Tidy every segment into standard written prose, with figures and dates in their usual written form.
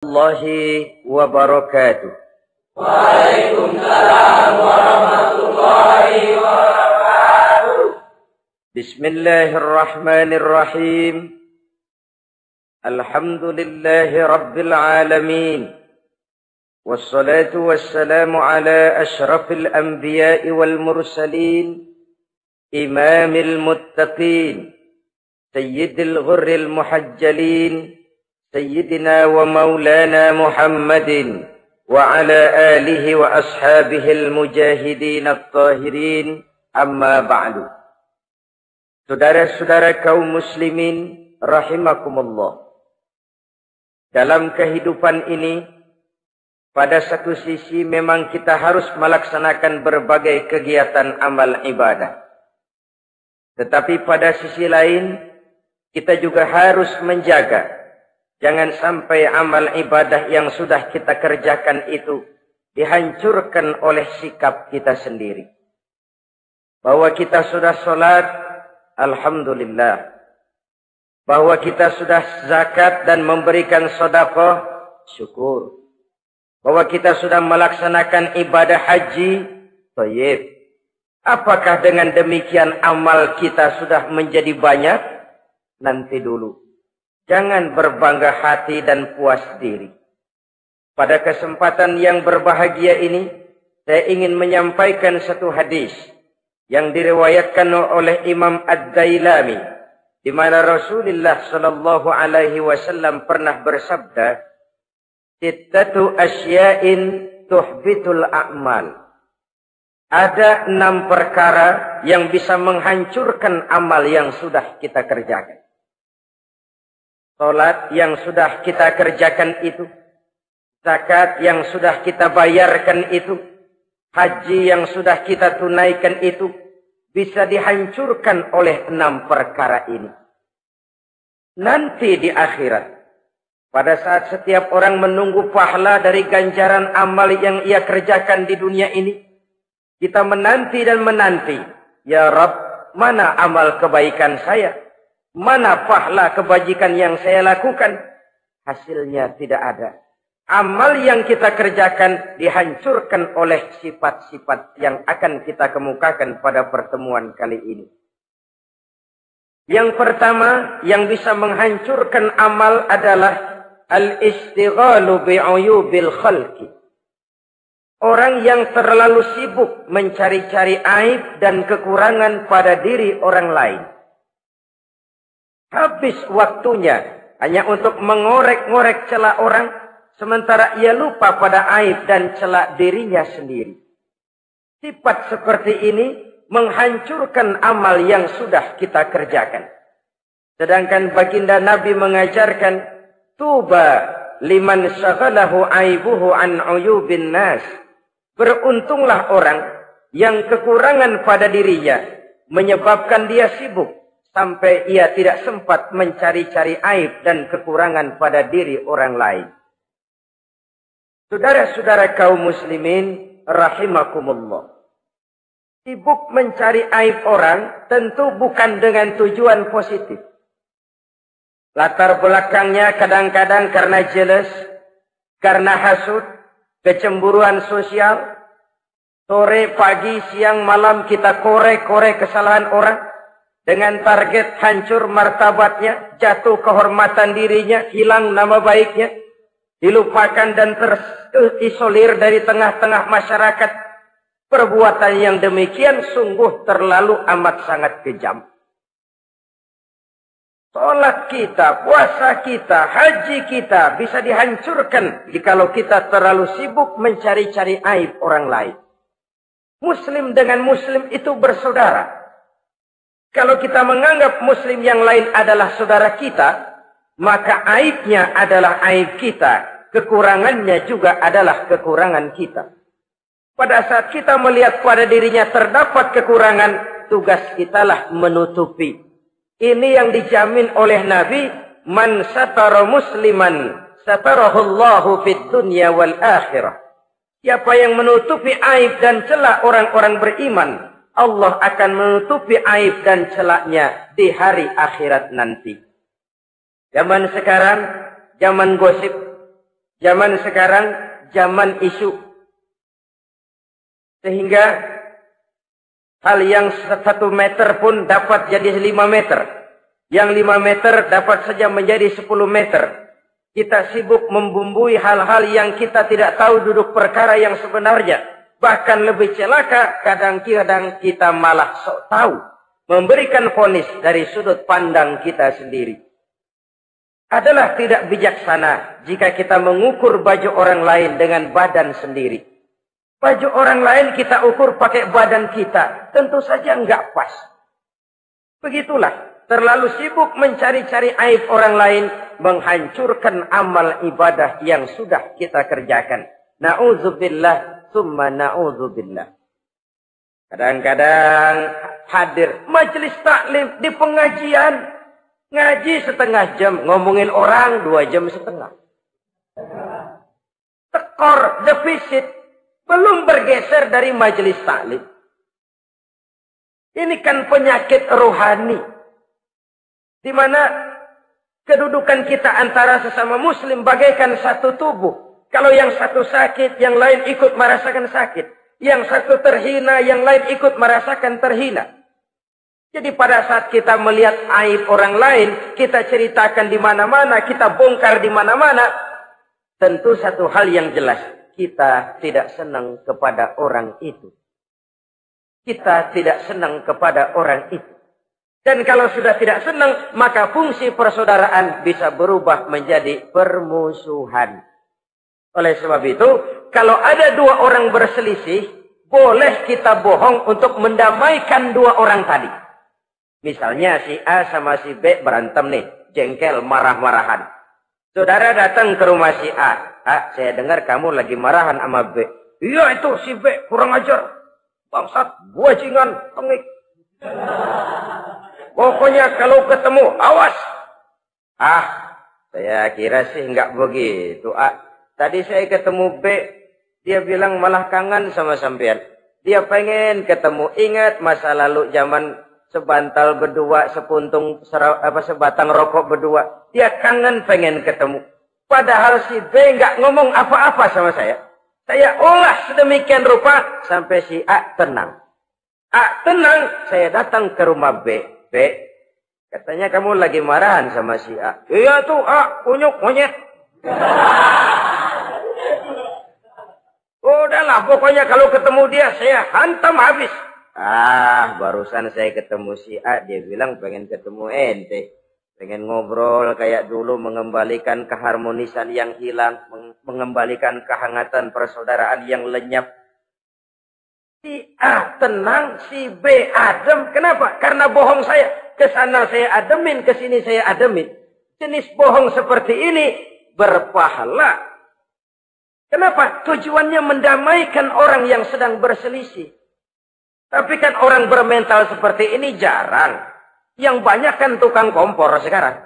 Warahmatullahi wabarakatuh. Waalaikumsalam warahmatullahi wabarakatuh. Bismillahirrahmanirrahim. Alhamdulillahi rabbil alamin. Wassalatu wassalamu ala ashrafil anbiya'i wal mursalin, imamil muttaqin, sayyidil ghurril muhajjalin, Sayyidina wa maulana Muhammadin wa ala alihi wa ashabihil mujahidin at-tahirin, amma ba'du. Saudara-saudara kaum muslimin rahimakumullah. Dalam kehidupan ini, pada satu sisi memang kita harus melaksanakan berbagai kegiatan amal ibadah. Tetapi pada sisi lain, kita juga harus menjaga jangan sampai amal ibadah yang sudah kita kerjakan itu dihancurkan oleh sikap kita sendiri. Bahwa kita sudah sholat, alhamdulillah. Bahwa kita sudah zakat dan memberikan sedekah, syukur. Bahwa kita sudah melaksanakan ibadah haji, thayyib. Apakah dengan demikian amal kita sudah menjadi banyak? Nanti dulu. Jangan berbangga hati dan puas diri. Pada kesempatan yang berbahagia ini, saya ingin menyampaikan satu hadis yang diriwayatkan oleh Imam Ad-Dailami, di mana Rasulullah sallallahu alaihi wasallam pernah bersabda, "Sittatu asya'in tuhbitul a'mal." Ada 6 perkara yang bisa menghancurkan amal yang sudah kita kerjakan. Salat yang sudah kita kerjakan itu, zakat yang sudah kita bayarkan itu, haji yang sudah kita tunaikan itu, bisa dihancurkan oleh 6 perkara ini. Nanti di akhirat, pada saat setiap orang menunggu pahala dari ganjaran amal yang ia kerjakan di dunia ini, kita menanti dan menanti, ya Rabb, mana amal kebaikan saya? Mana pahala kebajikan yang saya lakukan? Hasilnya tidak ada. Amal yang kita kerjakan dihancurkan oleh sifat-sifat yang akan kita kemukakan pada pertemuan kali ini. Yang pertama yang bisa menghancurkan amal adalah al-istighalu bi'uyubil khalqi. Orang yang terlalu sibuk mencari-cari aib dan kekurangan pada diri orang lain. Habis waktunya hanya untuk mengorek-ngorek celah orang, sementara ia lupa pada aib dan celah dirinya sendiri. Sifat seperti ini menghancurkan amal yang sudah kita kerjakan. Sedangkan baginda Nabi mengajarkan, tuba liman syaghalahu aibuhu an uyubin nas. Beruntunglah orang yang kekurangan pada dirinya menyebabkan dia sibuk sampai ia tidak sempat mencari-cari aib dan kekurangan pada diri orang lain. Saudara-saudara kaum muslimin rahimakumullah. Sibuk mencari aib orang tentu bukan dengan tujuan positif. Latar belakangnya kadang-kadang karena jealous, karena hasud, kecemburuan sosial. Sore, pagi, siang, malam kita korek-korek kesalahan orang. Dengan target hancur martabatnya, jatuh kehormatan dirinya, hilang nama baiknya, dilupakan dan terisolir dari tengah-tengah masyarakat. Perbuatan yang demikian sungguh terlalu amat sangat kejam. Salat kita, puasa kita, haji kita bisa dihancurkan jikalau kita terlalu sibuk mencari-cari aib orang lain. Muslim dengan muslim itu bersaudara. Kalau kita menganggap muslim yang lain adalah saudara kita, maka aibnya adalah aib kita. Kekurangannya juga adalah kekurangan kita. Pada saat kita melihat pada dirinya terdapat kekurangan, tugas kitalah menutupi. Ini yang dijamin oleh Nabi, man satara musliman satarahullahu fid dunya wal akhirah. Siapa yang menutupi aib dan celah orang-orang beriman, Allah akan menutupi aib dan celaknya di hari akhirat nanti. Zaman sekarang, zaman gosip, Zaman sekarang, zaman isu. Sehingga hal yang 1 meter pun dapat jadi 5 meter. Yang 5 meter dapat saja menjadi 10 meter. Kita sibuk membumbui hal-hal yang kita tidak tahu duduk perkara yang sebenarnya. Bahkan lebih celaka, kadang-kadang kita malah sok tahu. Memberikan vonis dari sudut pandang kita sendiri. Adalah tidak bijaksana jika kita mengukur baju orang lain dengan badan sendiri. Baju orang lain kita ukur pakai badan kita. Tentu saja enggak pas. Begitulah. Terlalu sibuk mencari-cari aib orang lain. Menghancurkan amal ibadah yang sudah kita kerjakan. Na'udzubillah. Summa na'udzubillah. Kadang-kadang hadir majelis taklim di pengajian. Ngaji setengah jam. Ngomongin orang 2 jam setengah. Tekor, defisit. Belum bergeser dari majelis taklim. Ini kan penyakit rohani. Di mana kedudukan kita antara sesama muslim bagaikan satu tubuh. Kalau yang satu sakit, yang lain ikut merasakan sakit. Yang satu terhina, yang lain ikut merasakan terhina. Jadi pada saat kita melihat aib orang lain, kita ceritakan di mana-mana, kita bongkar di mana-mana. Tentu satu hal yang jelas, kita tidak senang kepada orang itu. Kita tidak senang kepada orang itu. Dan kalau sudah tidak senang, maka fungsi persaudaraan bisa berubah menjadi permusuhan. Oleh sebab itu, kalau ada 2 orang berselisih, boleh kita bohong untuk mendamaikan 2 orang tadi. Misalnya si A sama si B berantem nih, jengkel, marah-marahan. Saudara datang ke rumah si A. A, saya dengar kamu lagi marahan sama B. Iya itu si B, kurang ajar. Bangsat, bajingan, tengik. Pokoknya kalau ketemu, awas. Ah, saya kira sih enggak begitu. A, tadi saya ketemu B, dia bilang malah kangen sama sampean. Dia pengen ketemu, ingat masa lalu zaman sebantal berdua, sebatang rokok berdua. Dia kangen pengen ketemu. Padahal si B nggak ngomong apa-apa sama saya. Saya olah sedemikian rupa sampai si A tenang. A tenang, saya datang ke rumah B. B, katanya kamu lagi marahan sama si A. Iya tuh A, kunyuk monyet. Udahlah, pokoknya kalau ketemu dia saya hantam habis. Ah, barusan saya ketemu si A, dia bilang pengen ketemu ente. Pengen ngobrol kayak dulu, mengembalikan keharmonisan yang hilang, mengembalikan kehangatan persaudaraan yang lenyap. Si A tenang, si B adem. Kenapa? Karena bohong saya. Kesana saya ademin, kesini saya ademin. Jenis bohong seperti ini berpahala. Kenapa? Tujuannya mendamaikan orang yang sedang berselisih. Tapi kan orang bermental seperti ini jarang. Yang banyak kan tukang kompor sekarang.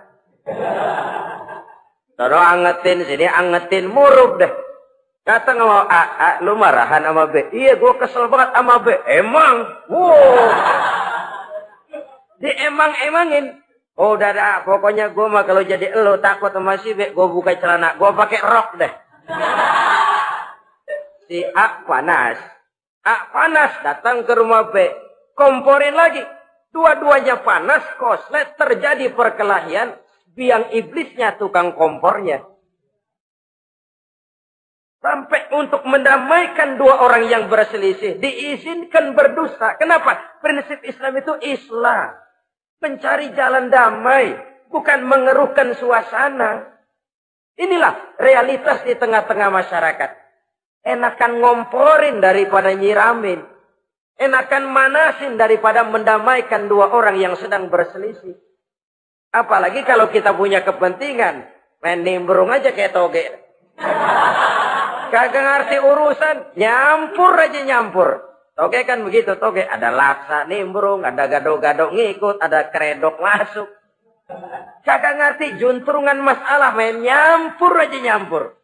Taruh angetin, sini angetin, murub deh. Datang sama A, lu marahan sama B. Iya, gue kesel banget sama B. Emang? Wow. Diemang-emangin. Oh, udah dah, pokoknya gue mah kalau jadi elu takut sama si B, gue buka celana, gue pakai rok deh. Si A panas. A panas, datang ke rumah B. Komporin lagi. Dua-duanya panas, koslet, terjadi perkelahian. Biang iblisnya tukang kompornya. Sampai untuk mendamaikan 2 orang yang berselisih, diizinkan berdusta. Kenapa? Prinsip Islam itu Islam. Mencari jalan damai, bukan mengeruhkan suasana. Inilah realitas di tengah-tengah masyarakat. Enakan ngomporin daripada nyiramin. Enakan manasin daripada mendamaikan 2 orang yang sedang berselisih. Apalagi kalau kita punya kepentingan. Main nimbrung aja kayak toge. Kagak ngerti urusan. Nyampur aja nyampur. Toge kan begitu. Toge ada laksa nimbrung. Ada gado-gado ngikut. Ada kredok masuk. Kagak ngerti juntrungan masalah. Main nyampur aja nyampur.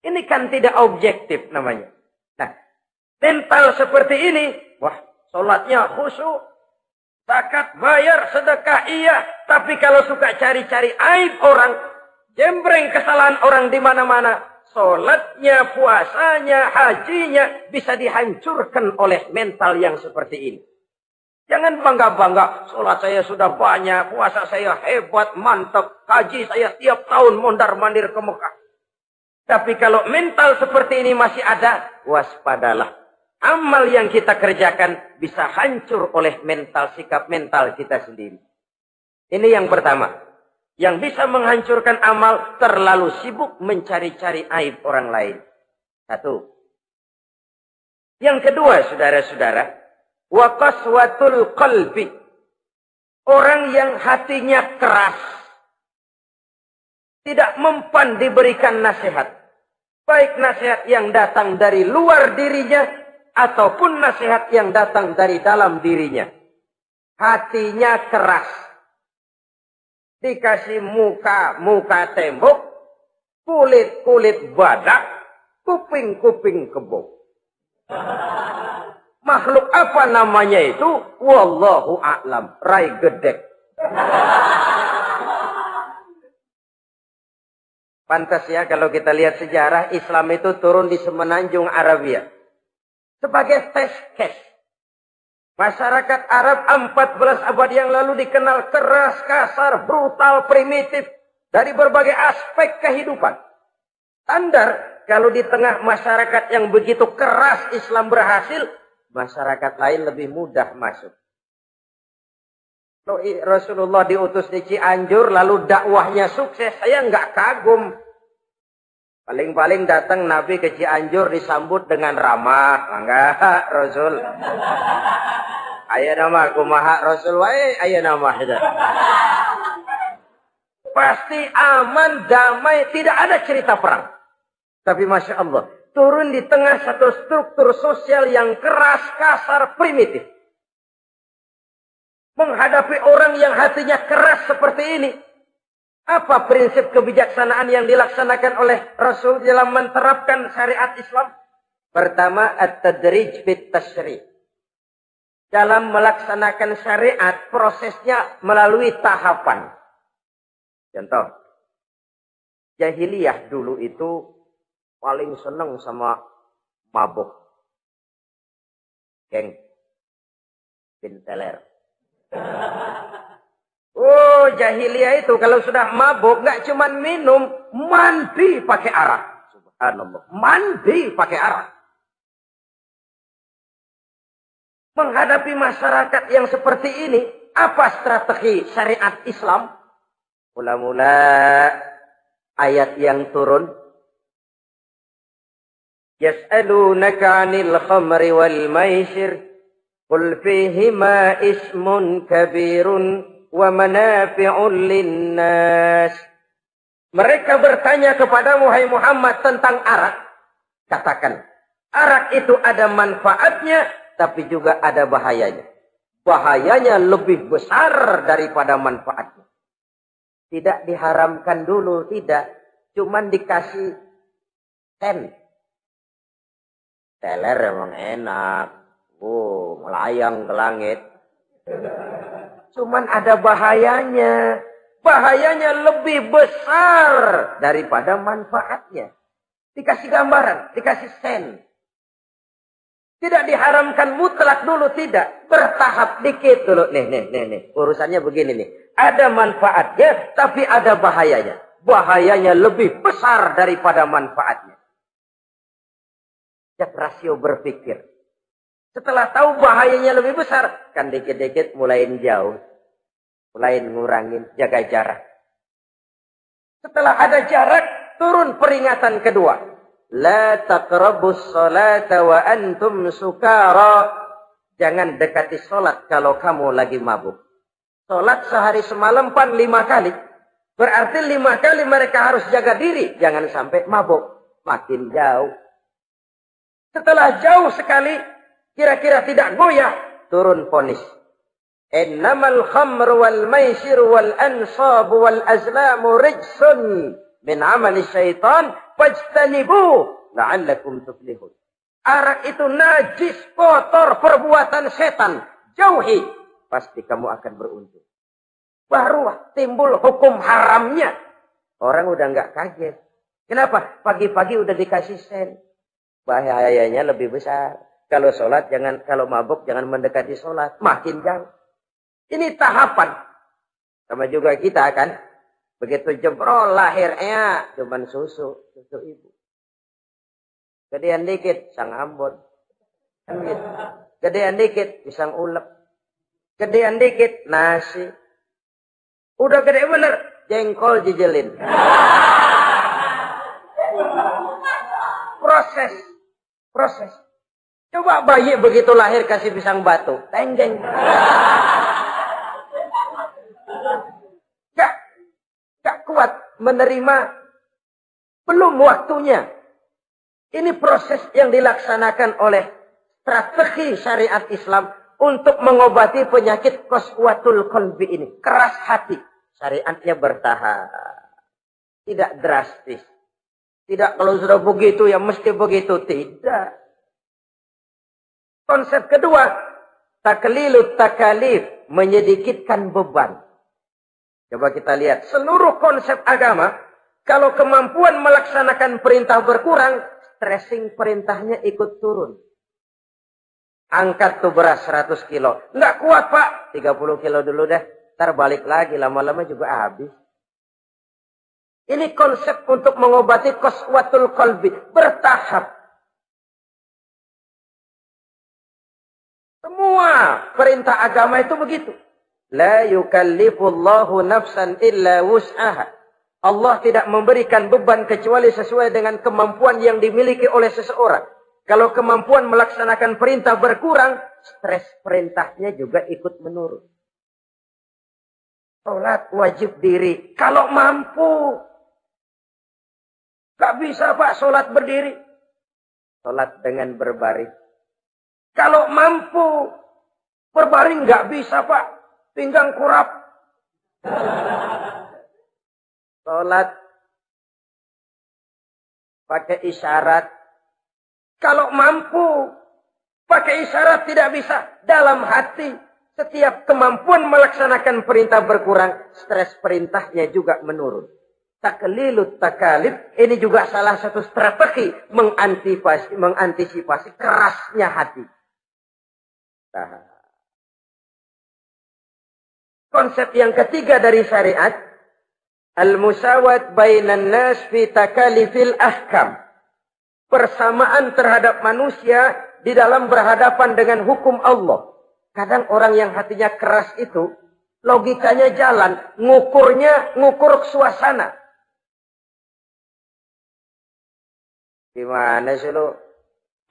Ini kan tidak objektif namanya. Nah, mental seperti ini. Wah, sholatnya khusyuk. Zakat bayar, sedekah iya. Tapi kalau suka cari-cari aib orang. Jembreng kesalahan orang di mana-mana. sholatnya, puasanya, hajinya bisa dihancurkan oleh mental yang seperti ini. Jangan bangga-bangga, sholat saya sudah banyak, puasa saya hebat, mantap, haji saya tiap tahun mondar-mandir ke Mekah. Tapi kalau mental seperti ini masih ada, waspadalah. Amal yang kita kerjakan bisa hancur oleh mental, sikap mental kita sendiri. Ini yang pertama. Yang bisa menghancurkan amal, terlalu sibuk mencari-cari aib orang lain. Satu. Yang kedua, saudara-saudara, wa qaswatul qalbi. Orang yang hatinya keras, tidak mempan diberikan nasihat. Baik nasihat yang datang dari luar dirinya, ataupun nasihat yang datang dari dalam dirinya. Hatinya keras. Dikasih muka tembok, kulit badak, kuping kebo. Makhluk apa namanya itu? Wallahu a'lam. Rai gedek. Pantas ya kalau kita lihat sejarah, Islam itu turun di semenanjung Arabia. Sebagai test case. Masyarakat Arab 14 abad yang lalu dikenal keras, kasar, brutal, primitif. Dari berbagai aspek kehidupan. Standar, kalau di tengah masyarakat yang begitu keras Islam berhasil, masyarakat lain lebih mudah masuk. Rasulullah diutus di Cianjur, lalu dakwahnya sukses, saya nggak kagum. Paling-paling datang Nabi ke Cianjur disambut dengan ramah. Enggak, Rasul. Ayo nama kumaha Rasul, wae ayo nama. Pasti aman, damai, tidak ada cerita perang. Tapi Masya Allah, turun di tengah satu struktur sosial yang keras, kasar, primitif. Menghadapi orang yang hatinya keras seperti ini. Apa prinsip kebijaksanaan yang dilaksanakan oleh Rasul dalam menerapkan syariat Islam? Pertama, at-tadrij bit tasyri'. Dalam melaksanakan syariat, prosesnya melalui tahapan. Contoh, jahiliyah dulu itu paling senang sama mabuk. Geng. Pinteler. Oh, jahiliyah itu kalau sudah mabuk nggak cuma minum, mandi pakai arak. Subhanallah, mandi pakai arak. Menghadapi masyarakat yang seperti ini, apa strategi syariat Islam? Mula-mula ayat yang turun. Yas'alunaka 'anil khamri wal maisir. Qul fihima ismun kabirun wa manafi'un linnas. Mereka bertanya kepada Muhammad tentang arak. Katakan, arak itu ada manfaatnya, tapi juga ada bahayanya. Bahayanya lebih besar daripada manfaatnya. Tidak diharamkan dulu, tidak. Cuman dikasih sen. Teler emang enak. Oh, melayang ke langit. Cuman ada bahayanya. Bahayanya lebih besar daripada manfaatnya. Dikasih gambaran, dikasih sen. Tidak diharamkan mutlak dulu, tidak. Bertahap dikit dulu. Nih. Urusannya begini nih. Ada manfaatnya, tapi ada bahayanya. Bahayanya lebih besar daripada manfaatnya. Cek rasio berpikir. Setelah tahu bahayanya lebih besar, kan dikit-dikit mulain jauh. Mulain ngurangin, jaga jarak. Setelah ada jarak, turun peringatan kedua. La taqrabus salata wa antum sukara. Jangan dekati salat kalau kamu lagi mabuk. Salat sehari semalam 5 kali. Berarti 5 kali mereka harus jaga diri. Jangan sampai mabuk. Makin jauh. Setelah jauh sekali, kira-kira tidak goyah, turun vonis. Innamal khamru wal maisir wal ansab wal azlamu rijsun min amali syaitan fajtanibu la'allakum tuflihun. Arak itu najis, kotor, perbuatan setan. Jauhi, pasti kamu akan beruntung. Baru timbul hukum haramnya. Orang udah nggak kaget. Kenapa? Pagi-pagi udah dikasih sen. Bahayanya lebih besar. Kalau sholat jangan, kalau mabuk jangan mendekati sholat. Makin jauh. Ini tahapan. Sama juga kita kan. Begitu jebrol lahirnya cuman susu ibu. Gedean dikit sang Ambon. Kan gitu. Gedean dikit pisang ulek. Gedean dikit nasi. Udah gede bener jengkol jijelin. Proses. Coba bayi begitu lahir kasih pisang batu, tenggeng. Gak kuat menerima, belum waktunya. Ini proses yang dilaksanakan oleh strategi syariat Islam untuk mengobati penyakit qaswatul qalbi ini. Keras hati. Syariatnya bertahap. Tidak drastis. Tidak kalau sudah begitu ya mesti begitu. Tidak. Konsep kedua. Taklilut takalif. Menyedikitkan beban. Coba kita lihat. Seluruh konsep agama. Kalau kemampuan melaksanakan perintah berkurang. Stressing perintahnya ikut turun. Angkat tuh beras 100 kilo. Nggak kuat pak. 30 kilo dulu deh. Ntar balik lagi. Lama-lama juga habis. Ini konsep untuk mengobati qaswatul qalbi. Bertahap. Semua perintah agama itu begitu. La yukallifullahu nafsan illa wus'aha. Allah tidak memberikan beban kecuali sesuai dengan kemampuan yang dimiliki oleh seseorang. Kalau kemampuan melaksanakan perintah berkurang, stres perintahnya juga ikut menurun. Sholat wajib diri. Kalau mampu. Gak bisa pak sholat berdiri. Sholat dengan berbaring. Kalau mampu. Berbaring gak bisa pak. Pinggang kurap. Sholat. Pakai isyarat. Kalau mampu. Pakai isyarat tidak bisa. Dalam hati. Setiap kemampuan melaksanakan perintah berkurang, stres perintahnya juga menurun. Taklilut takalif, ini juga salah satu strategi mengantisipasi kerasnya hati. Nah. Konsep yang ketiga dari syariat, al-musawat bainan nas fi takalifil ahkam. Persamaan terhadap manusia di dalam berhadapan dengan hukum Allah. Kadang orang yang hatinya keras itu, logikanya jalan, ngukur suasana. Gimana sih lu?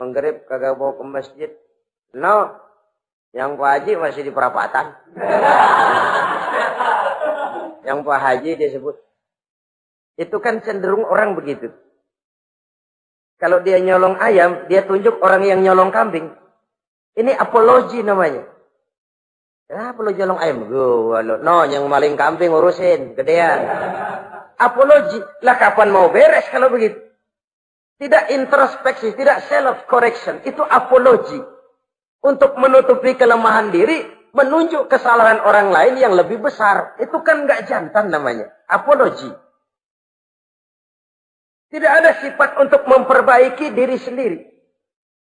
Menggerib kagak bawa ke masjid? No, yang Pak Haji masih di perapatan. Yang Pak Haji disebut. Itu kan cenderung orang begitu. Kalau dia nyolong ayam, dia tunjuk orang yang nyolong kambing. Ini apologi namanya. Kenapa lo nyolong ayam? No, yang maling kambing urusin. Gedean. Apologi. Lah kapan mau beres kalau begitu? Tidak introspeksi, tidak self-correction. Itu apologi. Untuk menutupi kelemahan diri, menunjuk kesalahan orang lain yang lebih besar. Itu kan nggak jantan namanya. Apologi. Tidak ada sifat untuk memperbaiki diri sendiri.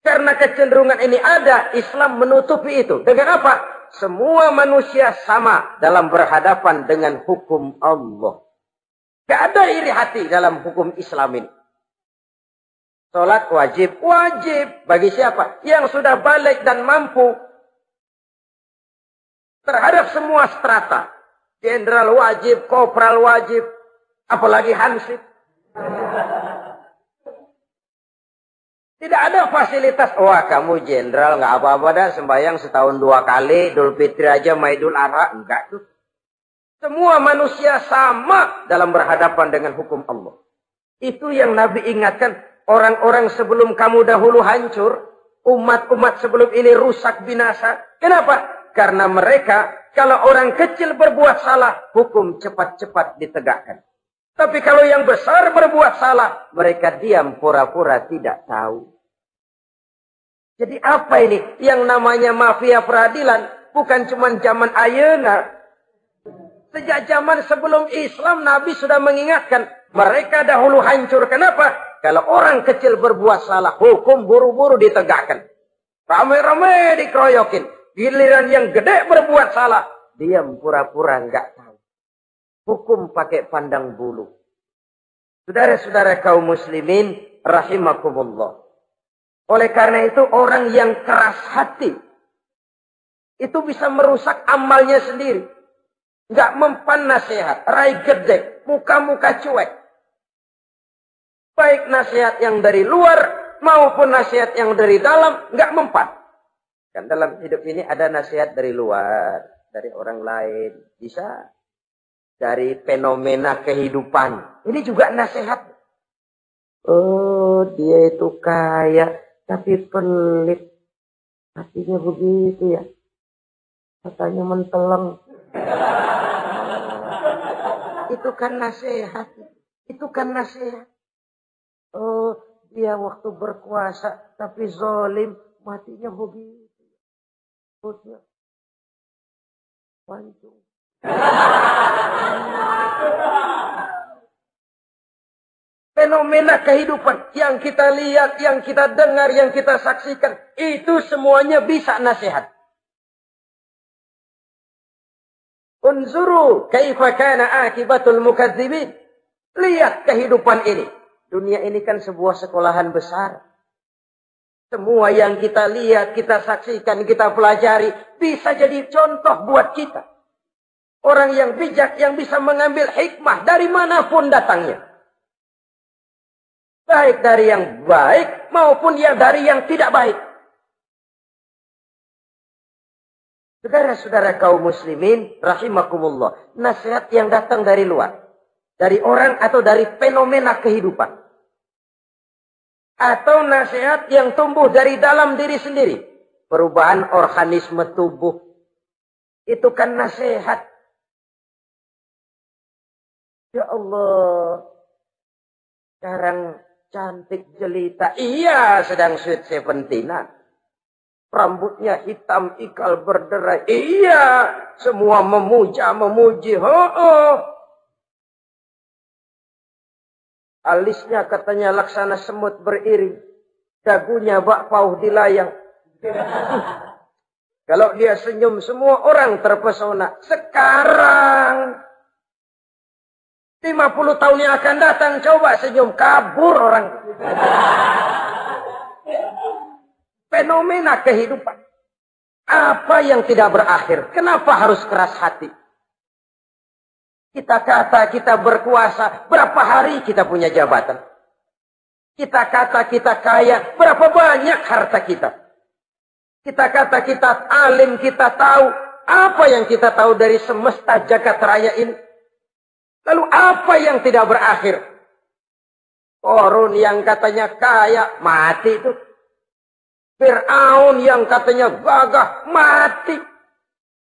Karena kecenderungan ini ada, Islam menutupi itu. Dengan apa? Semua manusia sama dalam berhadapan dengan hukum Allah. Tidak ada iri hati dalam hukum Islam ini. Salat wajib. Wajib. Bagi siapa? Yang sudah balik dan mampu. Terhadap semua strata. Jenderal wajib. Kopral wajib. Apalagi hansip. Tidak ada fasilitas. Wah kamu jenderal nggak apa-apa dah. Sembahyang setahun 2 kali. Idul Fitri aja sama Idul Adha. Enggak tuh. Semua manusia sama dalam berhadapan dengan hukum Allah. Itu yang Nabi ingatkan. Orang-orang sebelum kamu dahulu hancur. Umat-umat sebelum ini rusak binasa. Kenapa? Karena mereka. Kalau orang kecil berbuat salah. Hukum cepat-cepat ditegakkan. Tapi kalau yang besar berbuat salah. Mereka diam pura-pura tidak tahu. Jadi apa ini? Yang namanya mafia peradilan. Bukan cuma zaman ayeuna. Sejak zaman sebelum Islam Nabi sudah mengingatkan. Mereka dahulu hancur. Kenapa? Kalau orang kecil berbuat salah, hukum buru-buru ditegakkan. Rame-rame dikeroyokin. Giliran yang gede berbuat salah, diam pura-pura enggak tahu. Hukum pakai pandang bulu. Saudara-saudara kaum muslimin, rahimakumullah. Oleh karena itu orang yang keras hati, itu bisa merusak amalnya sendiri. Enggak mempan nasihat, rai gede, muka-muka cuek. Baik nasihat yang dari luar maupun nasihat yang dari dalam enggak mempan. Kan dalam hidup ini ada nasihat dari luar, dari orang lain, bisa dari fenomena kehidupan. Ini juga nasihat. Oh, dia itu kaya tapi pelit. Hatinya begitu ya. Katanya menteleng. Itu kan nasihat. Itu kan nasihat. Oh, dia waktu berkuasa tapi zalim, matinya begitu. Perutnya pancung. Fenomena kehidupan yang kita lihat, yang kita dengar, yang kita saksikan, itu semuanya bisa nasihat. Unzuru kaifa kana akibatul mukadzibin. Lihat kehidupan ini. Dunia ini kan sebuah sekolahan besar. Semua yang kita lihat, kita saksikan, kita pelajari, bisa jadi contoh buat kita. Orang yang bijak, yang bisa mengambil hikmah dari manapun datangnya. Baik dari yang baik, maupun dari yang tidak baik. Saudara-saudara kaum muslimin, rahimakumullah. Nasihat yang datang dari luar. Dari orang atau dari fenomena kehidupan. Atau nasihat yang tumbuh dari dalam diri sendiri. Perubahan organisme tubuh. Itu kan nasihat. Ya Allah. Sekarang cantik jelita. Iya, sedang sweet 17-an. Rambutnya hitam, ikal berderai. Iya, semua memuja, memuji. Alisnya katanya laksana semut beriring. Dagunya bak pauh dilayang. Kalau dia senyum, semua orang terpesona. Sekarang 50 tahun yang akan datang, coba senyum, kabur orang. Fenomena kehidupan. Apa yang tidak berakhir? Kenapa harus keras hati? Kita kata kita berkuasa, berapa hari kita punya jabatan? Kita kata kita kaya, berapa banyak harta kita? Kita kata kita alim, kita tahu. Apa yang kita tahu dari semesta jagat raya ini? Lalu apa yang tidak berakhir? Korun yang katanya kaya, mati itu. Fir'aun yang katanya gagah, mati.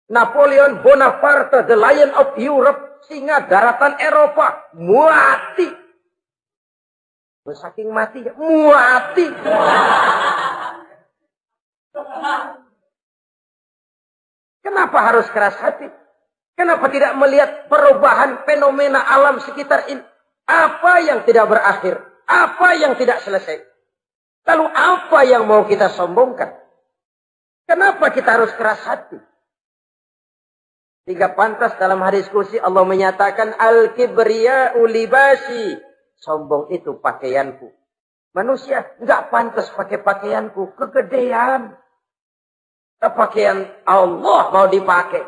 Napoleon Bonaparte, the Lion of Europe, singa daratan Eropa, mati. Saking matinya, mati. Kenapa harus keras hati? Kenapa tidak melihat perubahan fenomena alam sekitar ini? Apa yang tidak berakhir? Apa yang tidak selesai? Lalu apa yang mau kita sombongkan? Kenapa kita harus keras hati? Tiga pantas dalam hadis kursi Allah menyatakan al-kibriya'u libasi. Sombong itu pakaianku. Manusia enggak pantas pakai pakaianku. Kegedean. Pakaian Allah mau dipakai.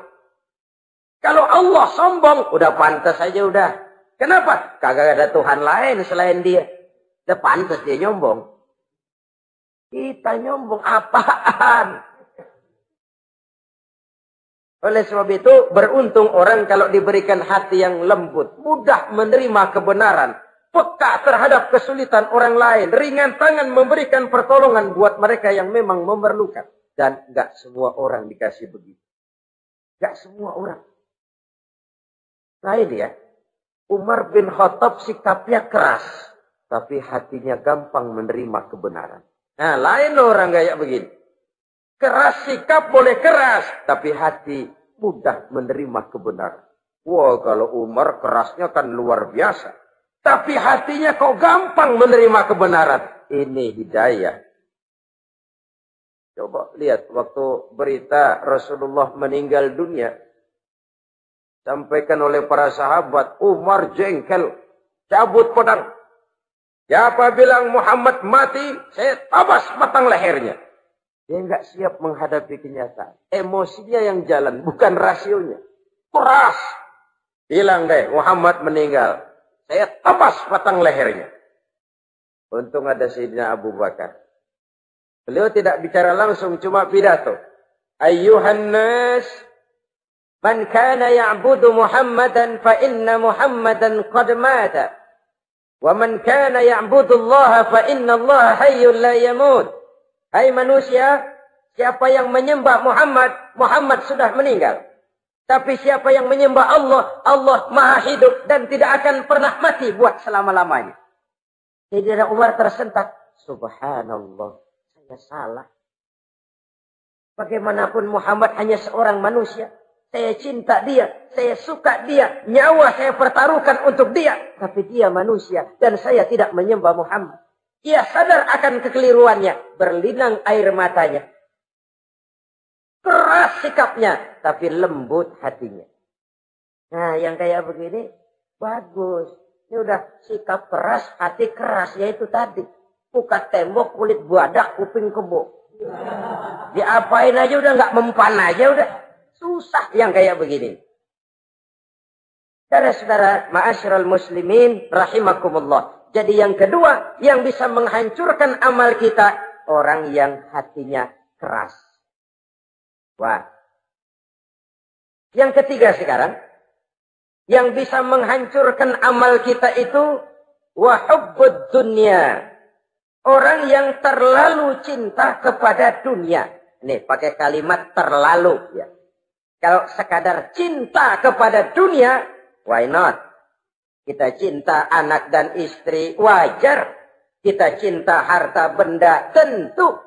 Kalau Allah sombong, udah pantas aja udah. Kenapa? Kagak ada Tuhan lain selain dia. Udah pantas dia nyombong. Kita nyombong apaan? Oleh sebab itu, beruntung orang kalau diberikan hati yang lembut. Mudah menerima kebenaran. Peka terhadap kesulitan orang lain. Ringan tangan memberikan pertolongan buat mereka yang memang memerlukan. Dan enggak semua orang dikasih begitu. Enggak semua orang. Lain ya. Umar bin Khattab sikapnya keras. Tapi hatinya gampang menerima kebenaran. Nah, lain orang kayak begini. Keras sikap boleh keras. Tapi hati mudah menerima kebenaran. Wah, kalau Umar kerasnya kan luar biasa. Tapi hatinya kok gampang menerima kebenaran. Ini hidayah. Coba lihat waktu berita Rasulullah meninggal dunia. Sampaikan oleh para sahabat. Umar jengkel. Cabut pedang. Siapa bilang Muhammad mati, saya tabas batang lehernya. Dia enggak siap menghadapi kenyataan. Emosinya yang jalan, bukan rasionya. Keras. Bilang deh, Muhammad meninggal. Saya tabas batang lehernya. Untung ada Sayyidina Abu Bakar. Beliau tidak bicara langsung, cuma pidato. Ayyuhan nas, man kana ya'budu Muhammadan fa inna Muhammadan qad mata. Wa man kana ya'budu Allah fa inna Allah hayyun la yamut. Hai manusia, siapa yang menyembah Muhammad, Muhammad sudah meninggal. Tapi siapa yang menyembah Allah, Allah maha hidup dan tidak akan pernah mati buat selama-lamanya. Sayyidina Umar tersentak. Subhanallah, saya salah. Bagaimanapun Muhammad hanya seorang manusia. Saya cinta dia, saya suka dia, nyawa saya pertaruhkan untuk dia. Tapi dia manusia dan saya tidak menyembah Muhammad. Ia sadar akan kekeliruannya, berlinang air matanya. Keras sikapnya, tapi lembut hatinya. Nah, yang kayak begini, bagus. Ini udah sikap keras, hati keras, yaitu tadi. Buka tembok, kulit buadak, kuping kebo. Diapain aja udah nggak mempan aja udah. Susah yang kayak begini. Saudara-saudara, ma'asyiral muslimin, rahimakumullah. Jadi yang kedua, yang bisa menghancurkan amal kita, orang yang hatinya keras. Wah. Yang ketiga sekarang, yang bisa menghancurkan amal kita itu, wahubbud dunya. Orang yang terlalu cinta kepada dunia. Nih, pakai kalimat terlalu. Ya. Kalau sekadar cinta kepada dunia, why not? Kita cinta anak dan istri, wajar. Kita cinta harta benda, tentu.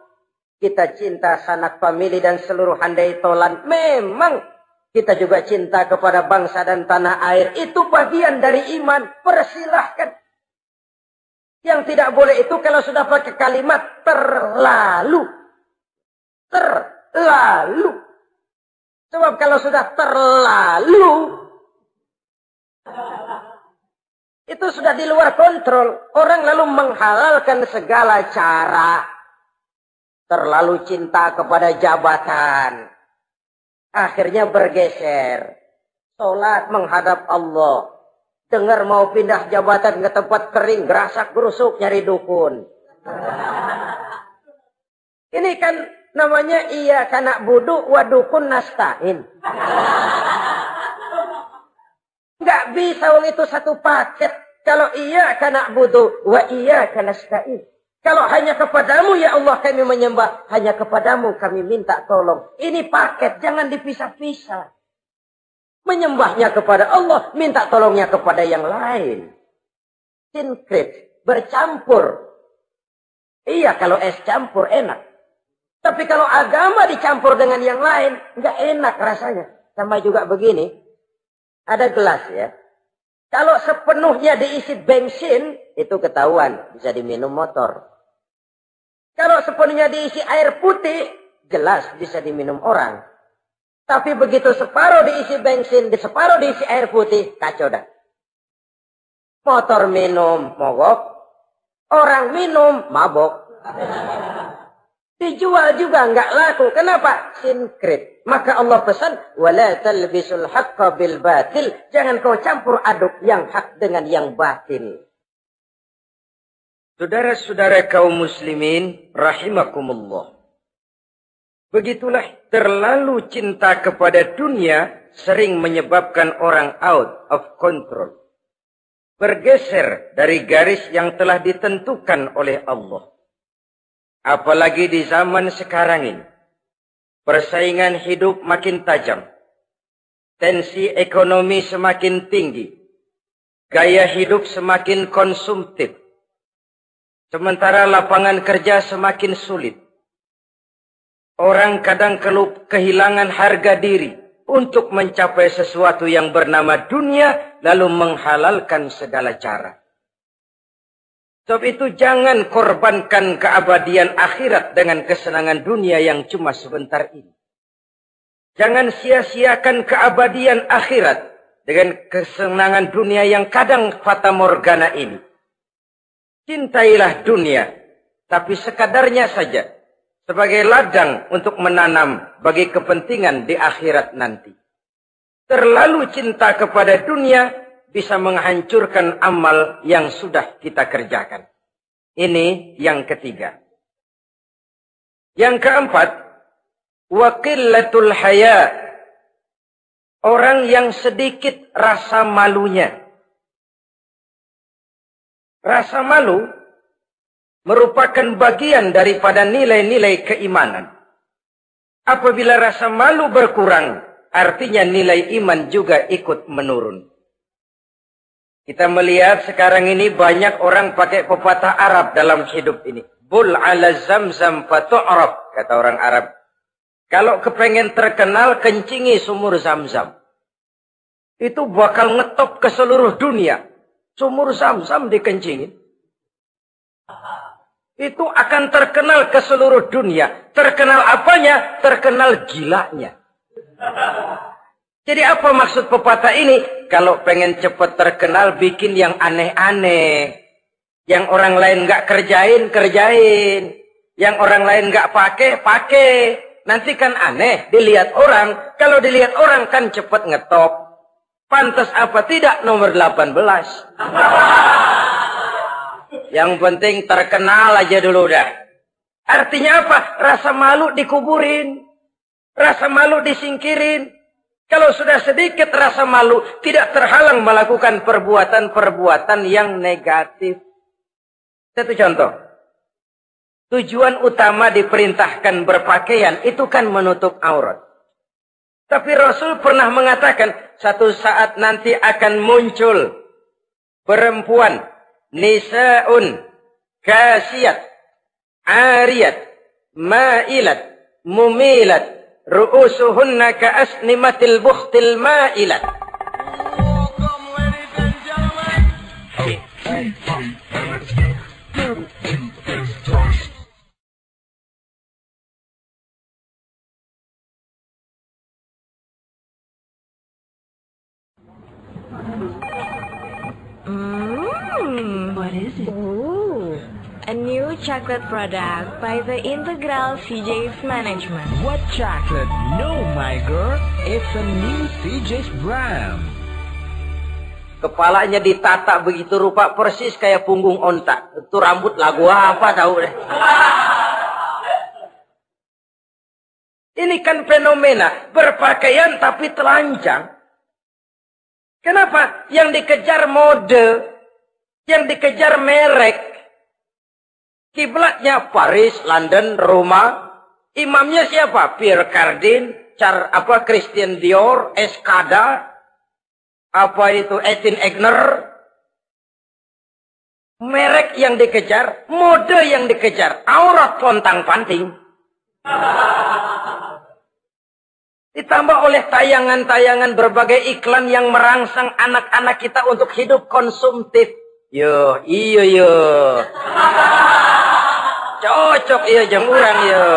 Kita cinta sanak famili dan seluruh handai tolan, memang. Kita juga cinta kepada bangsa dan tanah air. Itu bagian dari iman, persilahkan. Yang tidak boleh itu kalau sudah pakai kalimat terlalu. Terlalu. Sebab kalau sudah terlalu, itu sudah di luar kontrol. Orang lalu menghalalkan segala cara. Terlalu cinta kepada jabatan. Akhirnya bergeser. Sholat menghadap Allah. Dengar mau pindah jabatan ke tempat kering. Gerasak gerusuk nyari dukun. Ini kan namanya iya kanak budu wa dukun nasta'in. Nggak bisa wong itu satu paket. Kalau iya kanak budu wa iya kanasta'in. Kalau hanya kepadamu ya Allah kami menyembah. Hanya kepadamu kami minta tolong. Ini paket, jangan dipisah-pisah. Menyembahnya kepada Allah, minta tolongnya kepada yang lain. Sinkret, bercampur. Iya kalau es campur enak. Tapi kalau agama dicampur dengan yang lain, nggak enak rasanya. Sama juga begini. Ada gelas ya. Kalau sepenuhnya diisi bensin, itu ketahuan. Bisa diminum motor. Kalau sepenuhnya diisi air putih, jelas bisa diminum orang. Tapi begitu separuh diisi bensin, separuh diisi air putih, kacau dah. Motor minum, mogok. Orang minum, mabok. Dijual juga nggak laku. Kenapa? Sinkret. Maka Allah pesan, wala talbisul haqqa bil batil. Jangan kau campur aduk yang hak dengan yang batil. Saudara-saudara kaum muslimin, rahimakumullah. Begitulah terlalu cinta kepada dunia sering menyebabkan orang out of control. Bergeser dari garis yang telah ditentukan oleh Allah. Apalagi di zaman sekarang ini. Persaingan hidup makin tajam. Tensi ekonomi semakin tinggi. Gaya hidup semakin konsumtif. Sementara lapangan kerja semakin sulit. Orang kadang kehilangan harga diri untuk mencapai sesuatu yang bernama dunia, lalu menghalalkan segala cara. Sebab itu jangan korbankan keabadian akhirat dengan kesenangan dunia yang cuma sebentar ini. Jangan sia-siakan keabadian akhirat dengan kesenangan dunia yang kadang fata morgana ini. Cintailah dunia, tapi sekadarnya saja. Sebagai ladang untuk menanam bagi kepentingan di akhirat nanti. Terlalu cinta kepada dunia bisa menghancurkan amal yang sudah kita kerjakan. Ini yang ketiga. Yang keempat, waqillatul haya. Orang yang sedikit rasa malunya. Rasa malu merupakan bagian daripada nilai-nilai keimanan. Apabila rasa malu berkurang, artinya nilai iman juga ikut menurun. Kita melihat sekarang ini banyak orang pakai pepatah Arab dalam hidup ini. Bul ala zamzam fatu'raf, kata orang Arab. Kalau kepengen terkenal, kencingi sumur Zamzam. Itu bakal ngetop ke seluruh dunia. Sumur Zamzam dikencingin. Itu akan terkenal ke seluruh dunia. Terkenal apanya? Terkenal gilanya. Jadi apa maksud pepatah ini? Kalau pengen cepat terkenal, bikin yang aneh-aneh. Yang orang lain nggak kerjain, kerjain. Yang orang lain nggak pakai, pakai. Nanti kan aneh, dilihat orang. Kalau dilihat orang kan cepat ngetop. Pantas apa tidak nomor 18. Yang penting terkenal aja dulu dah. Artinya apa? Rasa malu dikuburin. Rasa malu disingkirin. Kalau sudah sedikit rasa malu, tidak terhalang melakukan perbuatan-perbuatan yang negatif. Satu contoh. Tujuan utama diperintahkan berpakaian itu kan menutup aurat. Tapi Rasul pernah mengatakan, satu saat nanti akan muncul perempuan nisa'un kasiyat, ariyat, ma'ilat, mumilat, ru'usuhunna ka'asnimatil bukhtil ma'ilat. What is it? Ooh, a new chocolate product by the Integral CJ's Management. What chocolate? No, my girl. It's a new CJ's brand. Kepalanya ditata begitu rupa persis kayak punggung onta. Itu rambut lagu apa tahu deh. Ini kan fenomena berpakaian tapi telanjang. Kenapa? Yang dikejar mode, yang dikejar merek. Kiblatnya Paris, London, Roma. Imamnya siapa? Pierre Cardin, Christian Dior, Escada, Etienne Egner. Merek yang dikejar, mode yang dikejar, aurat pontang-panting. Ditambah oleh tayangan-tayangan berbagai iklan yang merangsang anak-anak kita untuk hidup konsumtif. Yo, iyo yo. Cocok iya jeng urang yo.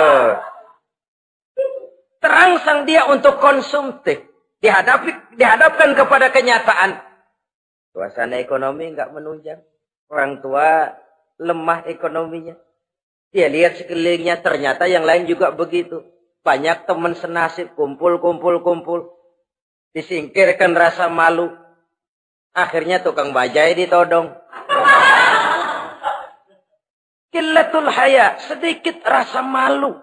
Terangsang dia untuk konsumtif. Dihadapkan kepada kenyataan. Suasana ekonomi nggak menunjang. Orang tua lemah ekonominya. Dia lihat sekelilingnya ternyata yang lain juga begitu. Banyak teman senasib, kumpul. Disingkirkan rasa malu. Akhirnya tukang bajai ditodong. Qillatul haya, sedikit rasa malu.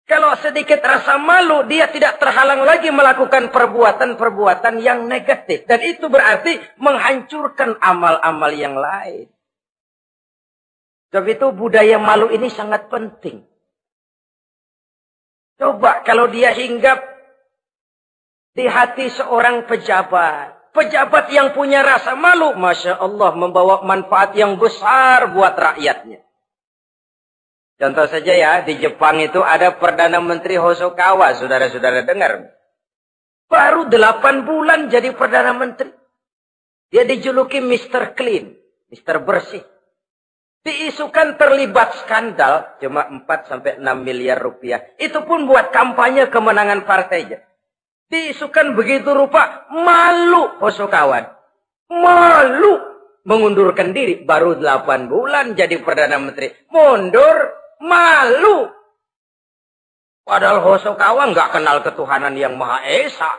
Kalau sedikit rasa malu, dia tidak terhalang lagi melakukan perbuatan-perbuatan yang negatif. Dan itu berarti menghancurkan amal-amal yang lain. Sebab itu budaya malu ini sangat penting. Coba kalau dia hinggap di hati seorang pejabat. Pejabat yang punya rasa malu, Masya Allah, membawa manfaat yang besar buat rakyatnya. Contoh saja ya, di Jepang itu ada Perdana Menteri Hosokawa, saudara-saudara dengar. Baru 8 bulan jadi Perdana Menteri. Dia dijuluki Mr. Clean. Mister Bersih. Diisukan terlibat skandal cuma 4-6 miliar rupiah. Itu pun buat kampanye kemenangan partainya. Diisukan begitu rupa, malu Hosokawan. Malu mengundurkan diri. Baru 8 bulan jadi Perdana Menteri. Mundur, malu. Padahal Hosokawan nggak kenal ketuhanan yang Maha Esa.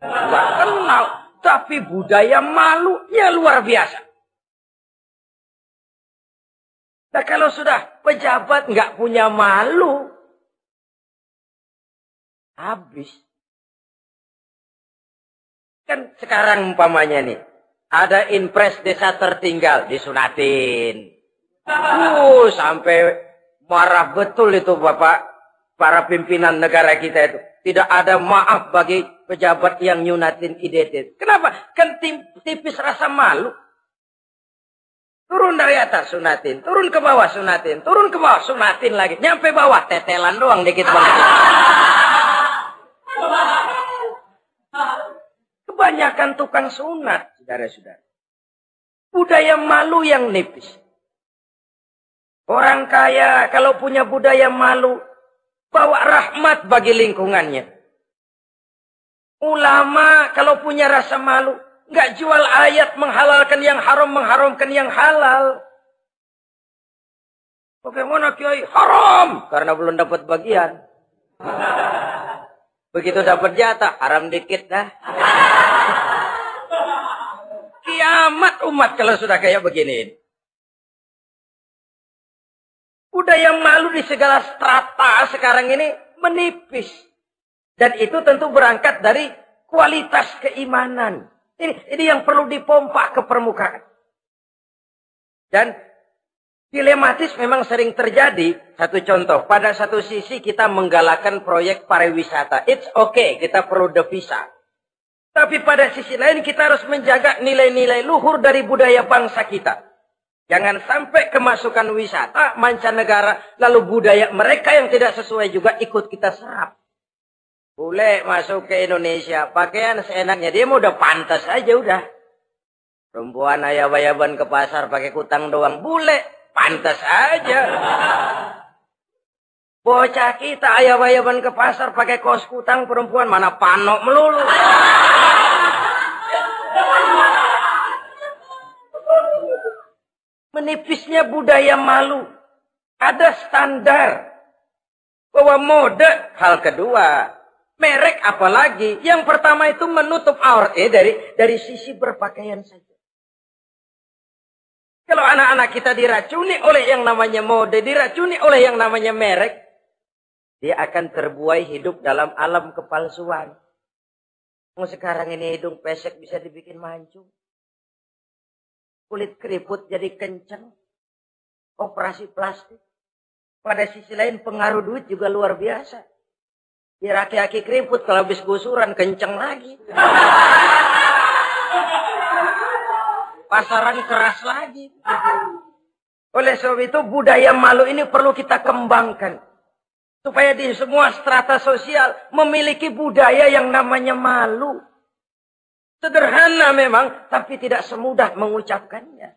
Nggak kenal. Tapi budaya malunya luar biasa. Nah kalau sudah pejabat nggak punya malu, habis. Kan sekarang umpamanya nih, ada impres desa tertinggal, disunatin. Sampai marah betul itu Bapak, para pimpinan negara kita itu. Tidak ada maaf bagi pejabat yang nyunatin IDT. Kenapa? Kan tipis rasa malu. Turun dari atas sunatin, turun ke bawah sunatin, turun ke bawah sunatin lagi. Nyampe bawah tetelan doang dikit banget. Kebanyakan tukang sunat, saudara-saudara. Budaya malu yang nipis. Orang kaya kalau punya budaya malu, bawa rahmat bagi lingkungannya. Ulama kalau punya rasa malu, nggak jual ayat menghalalkan yang haram, mengharamkan yang halal. Bagaimana Kiai? Haram! Karena belum dapat bagian. Begitu dapat jatah, haram dikit dah. Kiamat umat kalau sudah kayak begini. Budaya malu di segala strata sekarang ini menipis. Dan itu tentu berangkat dari kualitas keimanan. Ini yang perlu dipompa ke permukaan. Dan dilematis memang sering terjadi. Satu contoh, pada satu sisi kita menggalakkan proyek pariwisata. It's okay, kita perlu devisa. Tapi pada sisi lain kita harus menjaga nilai-nilai luhur dari budaya bangsa kita. Jangan sampai kemasukan wisata mancanegara, lalu budaya mereka yang tidak sesuai juga ikut kita serap. Bule masuk ke Indonesia, pakaian seenaknya. Dia mau udah pantas aja udah. Perempuan ayab-ayaban ke pasar pakai kutang doang. Bule, pantas aja. Bocah kita ayab-ayaban ke pasar pakai kaos kutang, perempuan mana panok melulu. Menipisnya budaya malu. Ada standar. Bahwa mode, hal kedua. Merek apalagi. Yang pertama itu menutup aurat. Dari sisi berpakaian saja. Kalau anak-anak kita diracuni oleh yang namanya mode, diracuni oleh yang namanya merek, dia akan terbuai hidup dalam alam kepalsuan. Sekarang ini hidung pesek bisa dibikin mancung. Kulit keriput jadi kencang. Operasi plastik. Pada sisi lain pengaruh duit juga luar biasa. Ya aki-aki keriput kalau habis gusuran kenceng lagi. Pasaran keras lagi. Oleh sebab itu budaya malu ini perlu kita kembangkan. Supaya di semua strata sosial memiliki budaya yang namanya malu. Sederhana memang, tapi tidak semudah mengucapkannya.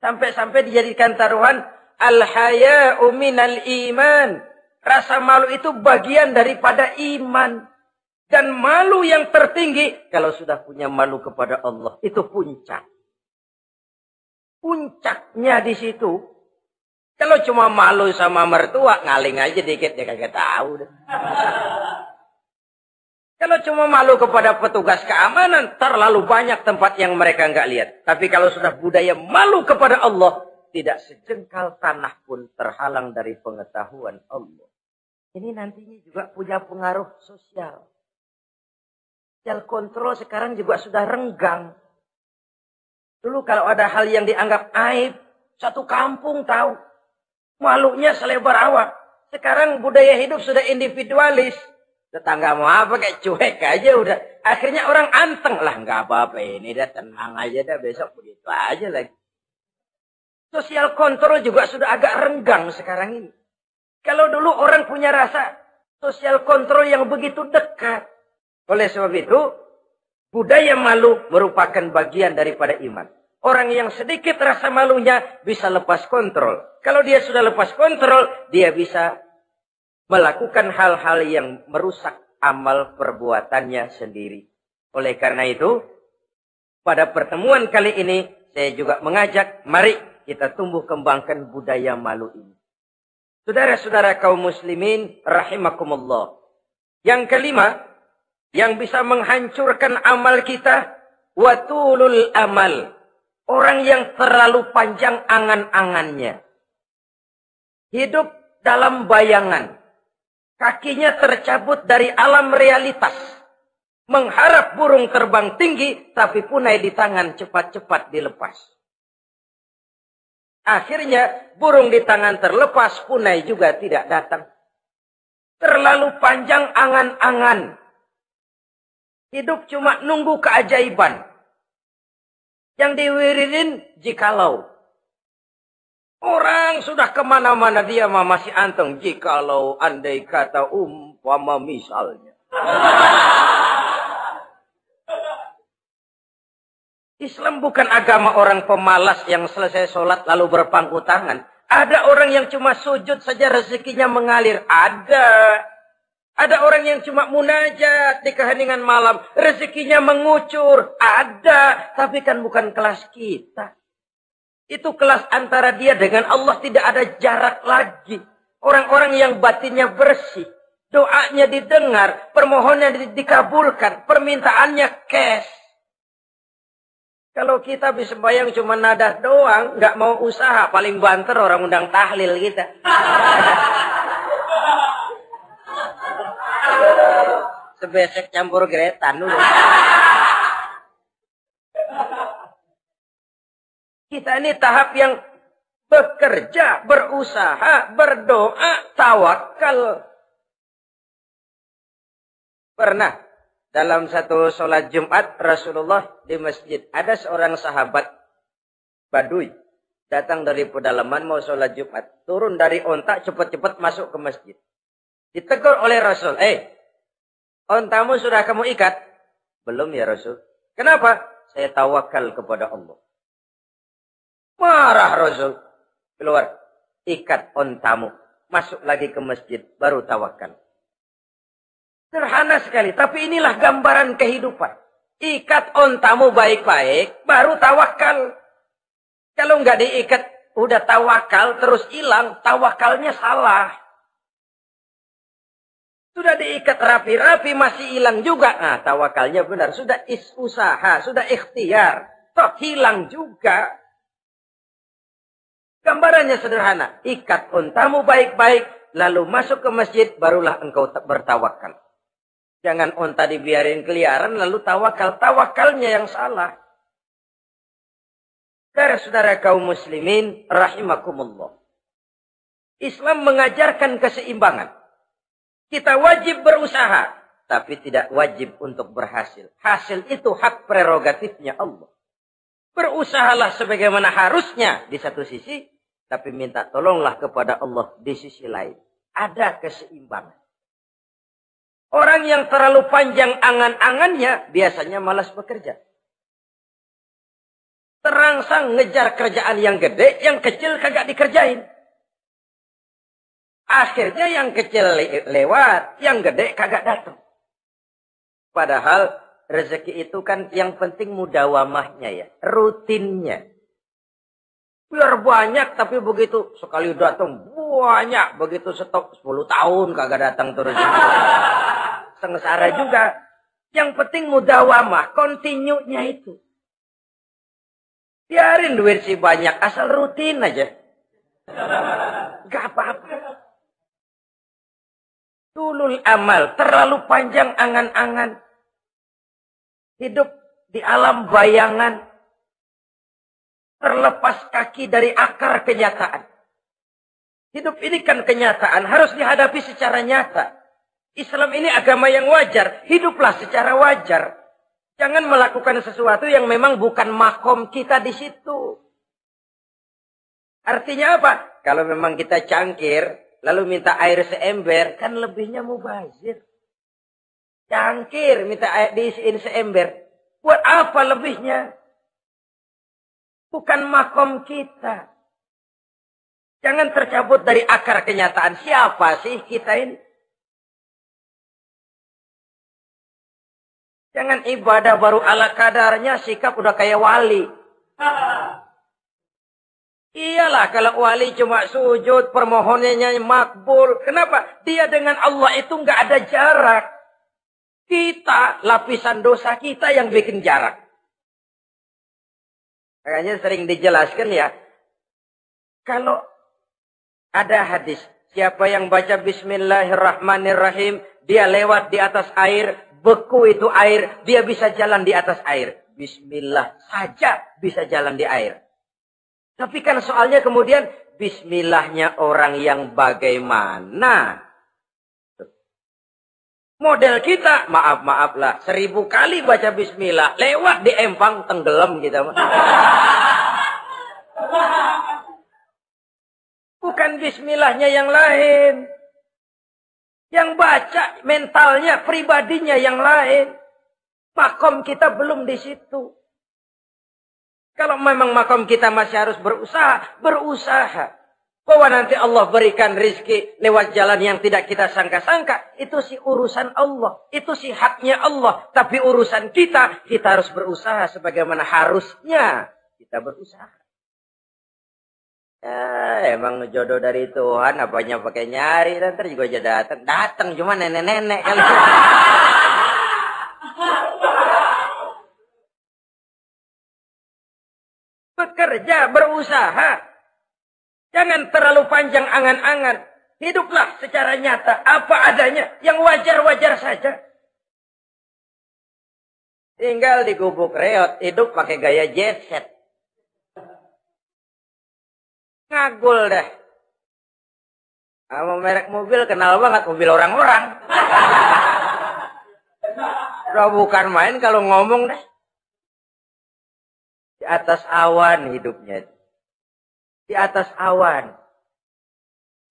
Sampai-sampai dijadikan taruhan al-haya'u minal iman. Rasa malu itu bagian daripada iman. Dan malu yang tertinggi, kalau sudah punya malu kepada Allah, itu puncak. Puncaknya di situ. Kalau cuma malu sama mertua, ngaling aja dikit, dia kagak tahu. Kalau cuma malu kepada petugas keamanan, terlalu banyak tempat yang mereka nggak lihat. Tapi kalau sudah budaya malu kepada Allah, tidak sejengkal tanah pun terhalang dari pengetahuan Allah. Ini nantinya juga punya pengaruh sosial. Sosial kontrol sekarang juga sudah renggang. Dulu kalau ada hal yang dianggap aib, satu kampung tahu. Malunya selebar awak. Sekarang budaya hidup sudah individualis. Tetangga mau apa kayak cuek aja udah. Akhirnya orang anteng lah. Nggak apa-apa ini dah tenang aja dah. Besok begitu aja lagi. Sosial kontrol juga sudah agak renggang sekarang ini. Kalau dulu orang punya rasa sosial kontrol yang begitu dekat. Oleh sebab itu, budaya malu merupakan bagian daripada iman. Orang yang sedikit rasa malunya bisa lepas kontrol. Kalau dia sudah lepas kontrol, dia bisa melakukan hal-hal yang merusak amal perbuatannya sendiri. Oleh karena itu, pada pertemuan kali ini, saya juga mengajak, mari kita tumbuh kembangkan budaya malu ini. Saudara-saudara kaum muslimin, rahimakumullah. Yang kelima, yang bisa menghancurkan amal kita, watulul amal. Orang yang terlalu panjang angan-angannya. Hidup dalam bayangan. Kakinya tercabut dari alam realitas. Mengharap burung terbang tinggi, tapi punai di tangan cepat-cepat dilepas. Akhirnya burung di tangan terlepas, punai juga tidak datang. Terlalu panjang angan-angan. Hidup cuma nunggu keajaiban. Yang diwiridin jikalau. Orang sudah kemana-mana dia masih anteng. Jikalau andai kata umpama misalnya. Islam bukan agama orang pemalas yang selesai sholat lalu berpangku tangan. Ada orang yang cuma sujud saja rezekinya mengalir. Ada. Ada orang yang cuma munajat di keheningan malam. Rezekinya mengucur. Ada. Tapi kan bukan kelas kita. Itu kelas antara dia dengan Allah, tidak ada jarak lagi. Orang-orang yang batinnya bersih. Doanya didengar. Permohonannya dikabulkan. Permintaannya cash. Kalau kita bisa bayang cuma nadah doang. Nggak mau usaha. Paling banter orang undang tahlil kita. Sebesek campur geretan dulu. Kita ini tahap yang bekerja, berusaha, berdoa, tawakal. Pernah dalam satu sholat Jumat Rasulullah di masjid. Ada seorang sahabat Baduy. Datang dari pedalaman mau sholat Jumat. Turun dari onta cepat-cepat masuk ke masjid. Ditegur oleh Rasul. Ontamu sudah kamu ikat? Belum ya Rasul. Kenapa? Saya tawakal kepada Allah. Marah Rasul. Keluar. Ikat ontamu. Masuk lagi ke masjid. Baru tawakal. Sederhana sekali. Tapi inilah gambaran kehidupan. Ikat ontamu baik-baik. Baru tawakal. Kalau nggak diikat. Udah tawakal terus hilang. Tawakalnya salah. Sudah diikat rapi-rapi masih hilang juga. Nah, tawakalnya benar. Sudah usaha, sudah ikhtiar. Toh hilang juga. Gambarannya sederhana. Ikat ontamu baik-baik. Lalu masuk ke masjid. Barulah engkau bertawakal. Jangan onta dibiarin keliaran. Lalu tawakal. Tawakalnya yang salah. Saudara-saudara kaum muslimin. Rahimakumullah. Islam mengajarkan keseimbangan. Kita wajib berusaha. Tapi tidak wajib untuk berhasil. Hasil itu hak prerogatifnya Allah. Berusahalah sebagaimana harusnya di satu sisi. Tapi minta tolonglah kepada Allah di sisi lain. Ada keseimbangan. Orang yang terlalu panjang angan-angannya. Biasanya malas bekerja. Terangsang ngejar kerjaan yang gede. Yang kecil kagak dikerjain. Akhirnya yang kecil lewat, yang gede kagak datang. Padahal rezeki itu kan yang penting mudawamahnya ya, rutinnya. Biar banyak tapi begitu sekali datang banyak, begitu stok 10 tahun kagak datang terus. Sengsara juga. Yang penting mudawamah, continue-nya itu. Biarin duit sih banyak, asal rutin aja. Gak apa-apa. Tulul amal, terlalu panjang angan-angan. Hidup di alam bayangan. Terlepas kaki dari akar kenyataan. Hidup ini kan kenyataan, harus dihadapi secara nyata. Islam ini agama yang wajar, hiduplah secara wajar. Jangan melakukan sesuatu yang memang bukan makom kita di situ. Artinya apa? Kalau memang kita cangkir, lalu minta air seember, kan lebihnya mubazir. Cangkir, minta air diisiin seember. Buat apa lebihnya? Bukan makom kita. Jangan tercabut dari akar kenyataan. Siapa sih kita ini? Jangan ibadah baru ala kadarnya, sikap udah kayak wali. Iyalah kalau wali cuma sujud, permohonannya makbul. Kenapa? Dia dengan Allah itu nggak ada jarak. Kita, lapisan dosa kita yang bikin jarak. Makanya sering dijelaskan ya. Kalau ada hadis, siapa yang baca Bismillahirrahmanirrahim, dia lewat di atas air, beku itu air, dia bisa jalan di atas air. Bismillah saja bisa jalan di air. Tapi kan soalnya kemudian Bismillahnya orang yang bagaimana? Model kita, maaf lah, 1000 kali baca Bismillah, lewat di empang tenggelam kita. Bukan Bismillahnya yang lain. Yang baca mentalnya, pribadinya yang lain. Makom kita belum di situ. Kalau memang makom kita masih harus berusaha. Bahwa nanti Allah berikan rizki lewat jalan yang tidak kita sangka-sangka. Itu sih urusan Allah. Itu sih haknya Allah. Tapi urusan kita harus berusaha sebagaimana harusnya kita berusaha. Ya, emang jodoh dari Tuhan, apanya pakai nyari, dan ntar juga aja datang cuma nenek-nenek kali. Bekerja, berusaha. Jangan terlalu panjang angan-angan. Hiduplah secara nyata, apa adanya, yang wajar-wajar saja. Tinggal di gubuk reot, hidup pakai gaya jet set. Ngagul dah. Sama merek mobil kenal banget, mobil orang-orang. Udah bukan main kalau ngomong dah. Di atas awan hidupnya. Di atas awan.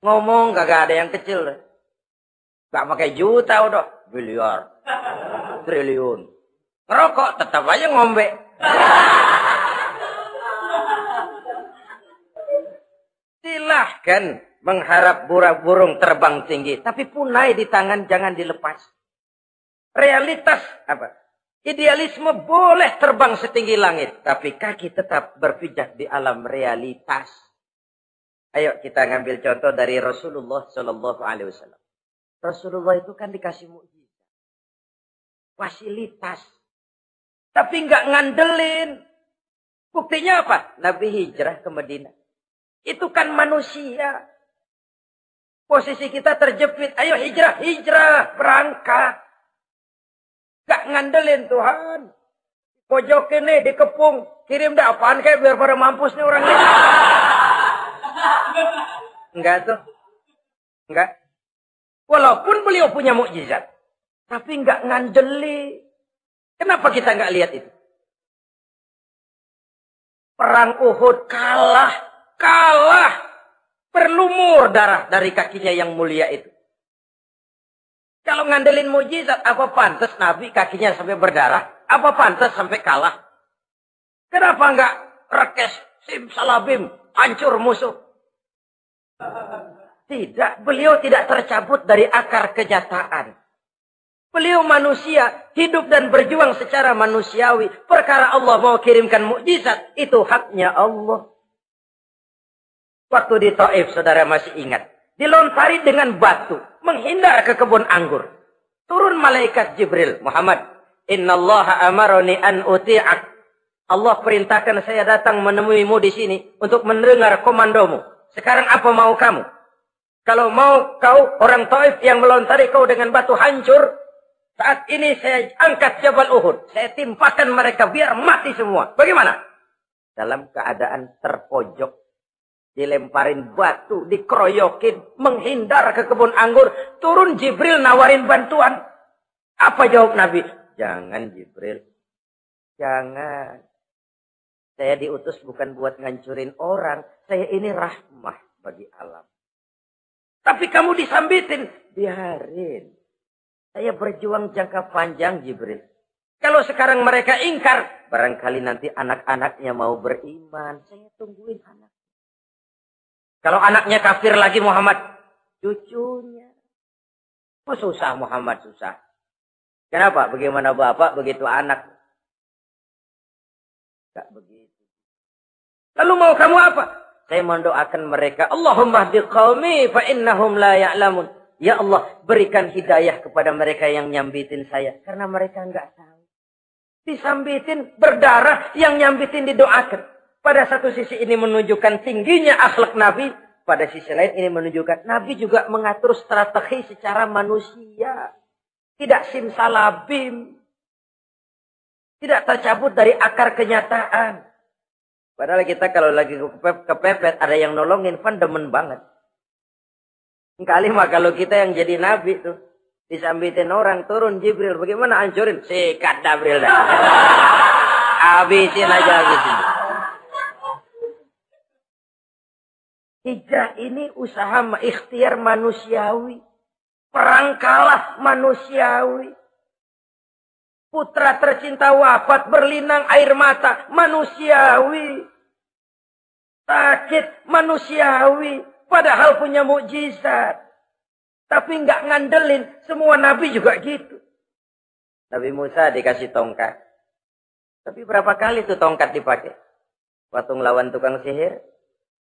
Ngomong kagak ada yang kecil. Gak pakai juta udah. Miliar. Triliun. Ngerokok tetap aja ngombe. Silahkan mengharap burung terbang tinggi. Tapi punai di tangan jangan dilepas. Realitas apa? Idealisme boleh terbang setinggi langit. Tapi kaki tetap berpijak di alam realitas. Ayo kita ngambil contoh dari Rasulullah SAW. Rasulullah itu kan dikasih mukjizat. Fasilitas. Tapi nggak ngandelin. Buktinya apa? Nabi hijrah ke Madinah. Itu kan manusia. Posisi kita terjepit. Ayo hijrah, berangkat. Gak ngandelin Tuhan. Pojok ini dikepung. Kirim dah apaan kayak biar pada mampus nih orang ini. Enggak tuh. Enggak. Walaupun beliau punya mukjizat. Tapi enggak ngandelin. Kenapa kita enggak lihat itu? Perang Uhud kalah. Berlumur darah dari kakinya yang mulia itu. Kalau ngandelin mujizat, apa pantas Nabi kakinya sampai berdarah? Apa pantas sampai kalah? Kenapa enggak rekes, simsalabim, hancur musuh? Tidak, beliau tidak tercabut dari akar kenyataan. Beliau manusia, hidup dan berjuang secara manusiawi. Perkara Allah mau kirimkan mukjizat, itu haknya Allah. Waktu di Taif, saudara masih ingat. Dilontari dengan batu. Menghindar ke kebun anggur. Turun malaikat Jibril. Muhammad. Innallaha amaroni an uti'ak. Allah perintahkan saya datang menemuimu di sini. Untuk mendengar komandomu. Sekarang apa mau kamu? Kalau mau kau orang Taif yang melontari kau dengan batu hancur. Saat ini saya angkat Jabal Uhud. Saya timpakan mereka biar mati semua. Bagaimana? Dalam keadaan terpojok. Dilemparin batu, dikeroyokin, menghindar ke kebun anggur. Turun Jibril nawarin bantuan. Apa jawab Nabi? Jangan Jibril. Jangan. Saya diutus bukan buat ngancurin orang. Saya ini rahmah bagi alam. Tapi kamu disambitin. Biarin. Saya berjuang jangka panjang Jibril. Kalau sekarang mereka ingkar, barangkali nanti anak-anaknya mau beriman. Saya tungguin anak. Kalau anaknya kafir lagi Muhammad, cucunya. Oh susah Muhammad, susah. Kenapa? Bagaimana bapak, begitu anak. Enggak begitu. Lalu mau kamu apa? Saya mendoakan mereka. Allahumma hdi qaumi fa innahum la ya'lamun. Ya Allah, berikan hidayah kepada mereka yang nyambitin saya. Karena mereka enggak tahu. Disambitin, berdarah, yang nyambitin didoakan. Pada satu sisi ini menunjukkan tingginya akhlak Nabi. Pada sisi lain ini menunjukkan Nabi juga mengatur strategi secara manusia. Tidak simsalabim. Tidak tercabut dari akar kenyataan. Padahal kita kalau lagi kepepet, ada yang nolongin, kan demen banget. Kali mah kalau kita yang jadi Nabi tuh. Disambitin orang, turun Jibril. Bagaimana hancurin? Sikat Jibril dah. Habisin aja, habisin. Hijrah ini usaha ikhtiar manusiawi. Perang kalah manusiawi. Putra tercinta wafat berlinang air mata manusiawi. Sakit manusiawi. Padahal punya mukjizat. Tapi enggak ngandelin. Semua nabi juga gitu. Nabi Musa dikasih tongkat. Tapi berapa kali tuh tongkat dipakai? Waktu ngelawan tukang sihir.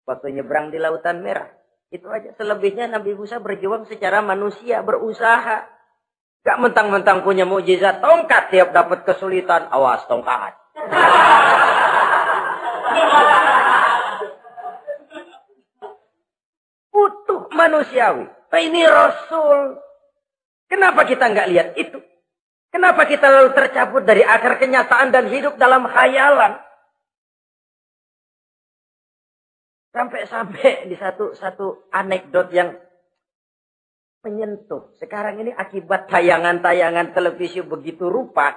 Waktu nyebrang di Lautan Merah. Itu aja. Selebihnya Nabi Musa berjuang secara manusia. Berusaha. Gak mentang-mentang punya mukjizat. Tongkat tiap dapat kesulitan. Awas tongkat. Utuh manusiawi. Ini Rasul. Kenapa kita nggak lihat itu? Kenapa kita lalu tercabut dari akar kenyataan dan hidup dalam khayalan? Sampai-sampai di satu anekdot yang menyentuh. Sekarang ini akibat tayangan-tayangan televisi begitu rupa.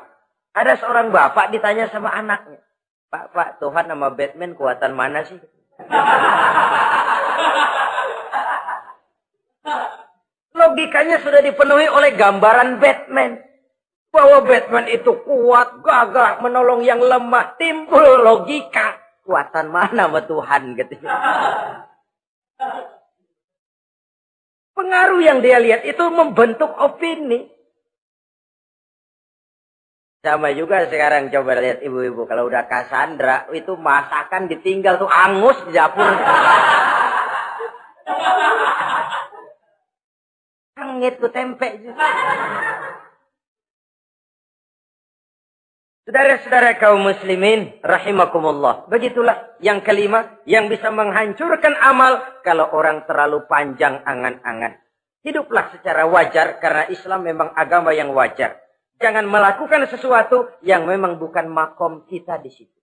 Ada seorang bapak ditanya sama anaknya. Pak, Tuhan sama Batman kuatan mana sih? Logikanya sudah dipenuhi oleh gambaran Batman. Bahwa Batman itu kuat, gagah, menolong yang lemah. Timbul logika. Kuatan mana sama Tuhan gitu. Pengaruh yang dia lihat itu membentuk opini. Sama juga sekarang coba lihat ibu-ibu. Kalau udah Cassandra, itu masakan ditinggal tuh angus di dapur. Sangit tuh tempe juga. Saudara-saudara kaum muslimin, rahimakumullah. Begitulah yang kelima, yang bisa menghancurkan amal kalau orang terlalu panjang angan-angan. Hiduplah secara wajar karena Islam memang agama yang wajar. Jangan melakukan sesuatu yang memang bukan makom kita di situ.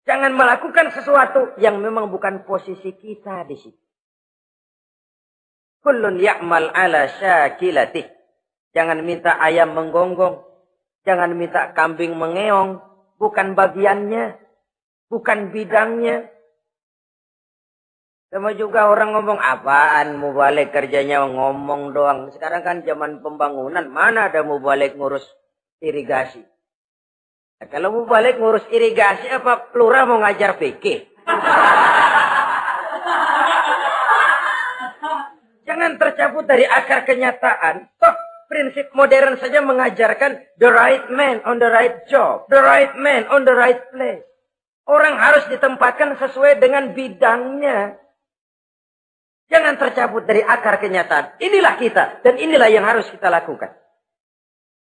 Jangan melakukan sesuatu yang memang bukan posisi kita di situ. Kullun ya'mal ala syakilatih. Jangan minta ayam menggonggong. Jangan minta kambing mengeong. Bukan bagiannya. Bukan bidangnya. Sama juga orang ngomong, apaan mubalik kerjanya ngomong doang. Sekarang kan zaman pembangunan. Mana ada mubalik ngurus irigasi. Nah, kalau mubalik ngurus irigasi, apa lurah mau ngajar fikih? Jangan tercabut dari akar kenyataan. Toh prinsip modern saja mengajarkan the right man on the right job. The right man on the right place. Orang harus ditempatkan sesuai dengan bidangnya. Jangan tercabut dari akar kenyataan. Inilah kita. Dan inilah yang harus kita lakukan.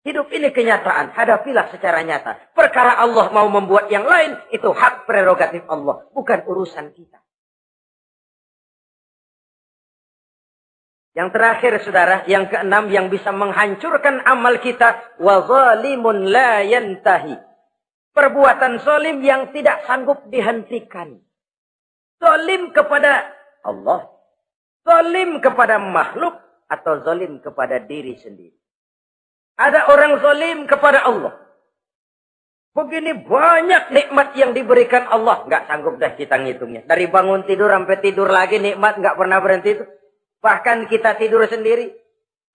Hidup ini kenyataan. Hadapilah secara nyata. Perkara Allah mau membuat yang lain. Itu hak prerogatif Allah. Bukan urusan kita. Yang terakhir saudara, yang keenam yang bisa menghancurkan amal kita, wa zalimun la yantahi. Perbuatan zalim yang tidak sanggup dihentikan. Zalim kepada Allah, zalim kepada makhluk atau zalim kepada diri sendiri. Ada orang zalim kepada Allah. Begini banyak nikmat yang diberikan Allah, enggak sanggup dah kita ngitungnya. Dari bangun tidur sampai tidur lagi nikmat enggak pernah berhenti itu. Bahkan kita tidur sendiri.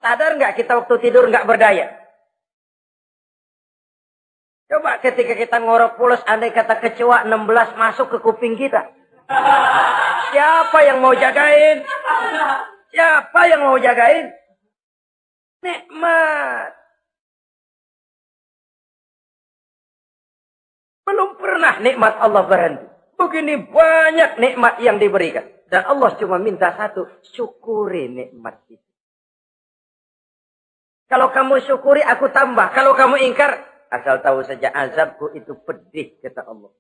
Sadar nggak kita waktu tidur nggak berdaya? Coba ketika kita ngorok pulas, andai kata kecoa 16 masuk ke kuping kita. Siapa yang mau jagain? Siapa yang mau jagain? Nikmat. Belum pernah nikmat Allah berhenti. Begini banyak nikmat yang diberikan. Dan Allah cuma minta satu, syukuri nikmat itu. Kalau kamu syukuri, aku tambah. Kalau kamu ingkar, asal tahu saja azabku itu pedih, kata Allah.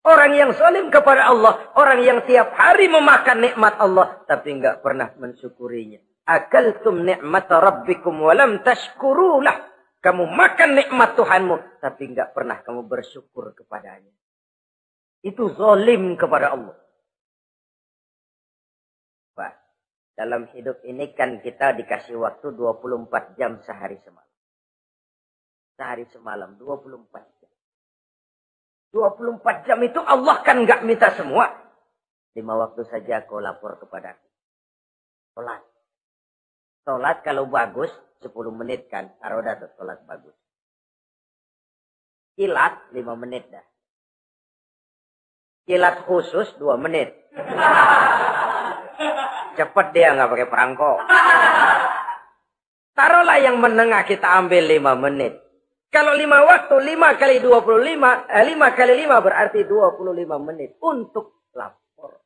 Orang yang zalim kepada Allah, orang yang tiap hari memakan nikmat Allah, tapi enggak pernah mensyukurinya. Akaltum ni'mata rabbikum walam tashkurulah. Kamu makan nikmat Tuhanmu, tapi enggak pernah kamu bersyukur kepadanya. Itu zalim kepada Allah. Pak, dalam hidup ini kan kita dikasih waktu 24 jam sehari semalam. Sehari semalam, 24 jam. 24 jam itu Allah kan enggak minta semua. 5 waktu saja kau lapor kepada aku. Sholat. Sholat kalau bagus, 10 menit kan. Aroda tuh sholat bagus. Kilat, 5 menit dah. Kilat khusus, 2 menit. Cepet dia, nggak pakai perangko. Taruhlah yang menengah kita ambil 5 menit. Kalau 5 waktu, 5 kali 25, 5 kali 5 berarti 25 menit untuk lapor.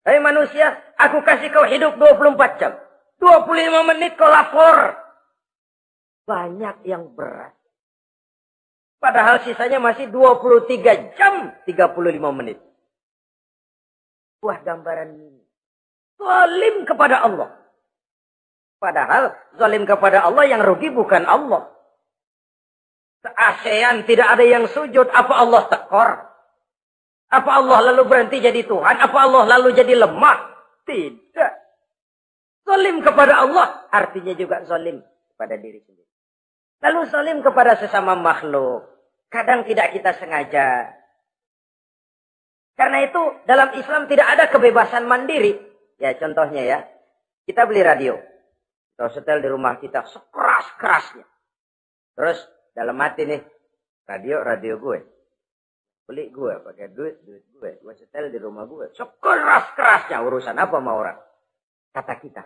Hai manusia, aku kasih kau hidup 24 jam. 25 menit kau lapor. Banyak yang berat. Padahal sisanya masih 23 jam 35 menit. Buah gambaran ini. Zalim kepada Allah. Padahal zalim kepada Allah yang rugi bukan Allah. Se-ASEAN tidak ada yang sujud. Apa Allah tekor? Apa Allah lalu berhenti jadi Tuhan? Apa Allah lalu jadi lemah? Tidak. Zalim kepada Allah artinya juga zalim kepada diri sendiri. Lalu zalim kepada sesama makhluk. Kadang tidak kita sengaja. Karena itu dalam Islam tidak ada kebebasan mandiri. Ya contohnya ya. Kita beli radio. Kita setel di rumah kita sekeras-kerasnya. Terus dalam hati nih. Radio gue. Beli gue pakai duit gue. Gue setel di rumah gue. Sekeras-kerasnya urusan apa sama orang. Kata kita.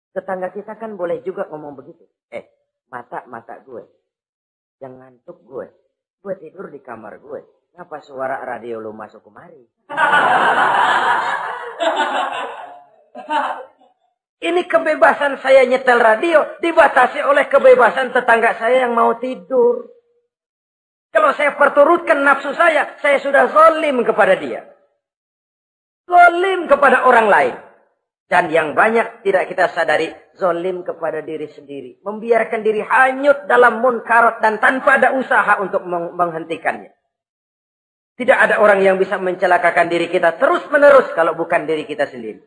Tetangga kita kan boleh juga ngomong begitu. Mata gue. Yang ngantuk gue. Gue tidur di kamar gue. Ngapa suara radio lu masuk kemari? Ini kebebasan saya nyetel radio. Dibatasi oleh kebebasan tetangga saya yang mau tidur. Kalau saya perturutkan nafsu saya sudah zalim kepada dia. Zalim kepada orang lain. Dan yang banyak tidak kita sadari, zalim kepada diri sendiri. Membiarkan diri hanyut dalam munkarat dan tanpa ada usaha untuk menghentikannya. Tidak ada orang yang bisa mencelakakan diri kita terus-menerus kalau bukan diri kita sendiri.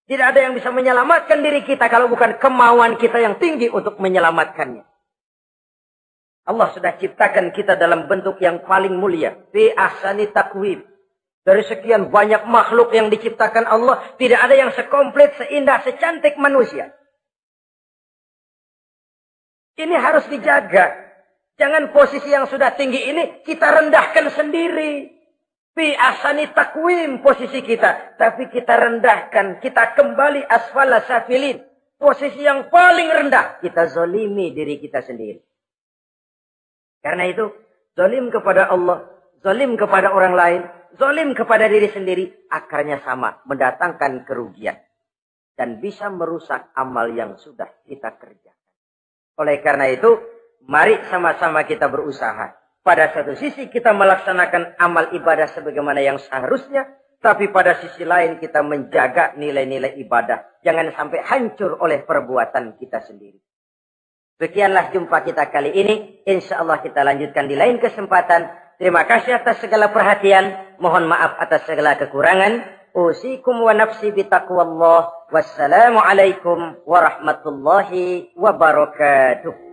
Tidak ada yang bisa menyelamatkan diri kita kalau bukan kemauan kita yang tinggi untuk menyelamatkannya. Allah sudah ciptakan kita dalam bentuk yang paling mulia. Fi ahsani taqwim. Dari sekian banyak makhluk yang diciptakan Allah, tidak ada yang sekomplit, seindah, secantik manusia. Ini harus dijaga. Jangan posisi yang sudah tinggi ini kita rendahkan sendiri. Fi ahsani taqwim posisi kita. Tapi kita rendahkan, kita kembali asfala safilin. Posisi yang paling rendah, kita zalimi diri kita sendiri. Karena itu, zalim kepada Allah, zalim kepada orang lain, zalim kepada diri sendiri, akarnya sama, mendatangkan kerugian. Dan bisa merusak amal yang sudah kita kerjakan. Oleh karena itu, mari sama-sama kita berusaha. Pada satu sisi kita melaksanakan amal ibadah sebagaimana yang seharusnya. Tapi pada sisi lain kita menjaga nilai-nilai ibadah. Jangan sampai hancur oleh perbuatan kita sendiri. Sekianlah jumpa kita kali ini. Insya Allah kita lanjutkan di lain kesempatan. Terima kasih atas segala perhatian. Mohon maaf atas segala kekurangan. Usikum wa nafsi bitaqwallah. Wassalamualaikum warahmatullahi wabarakatuh.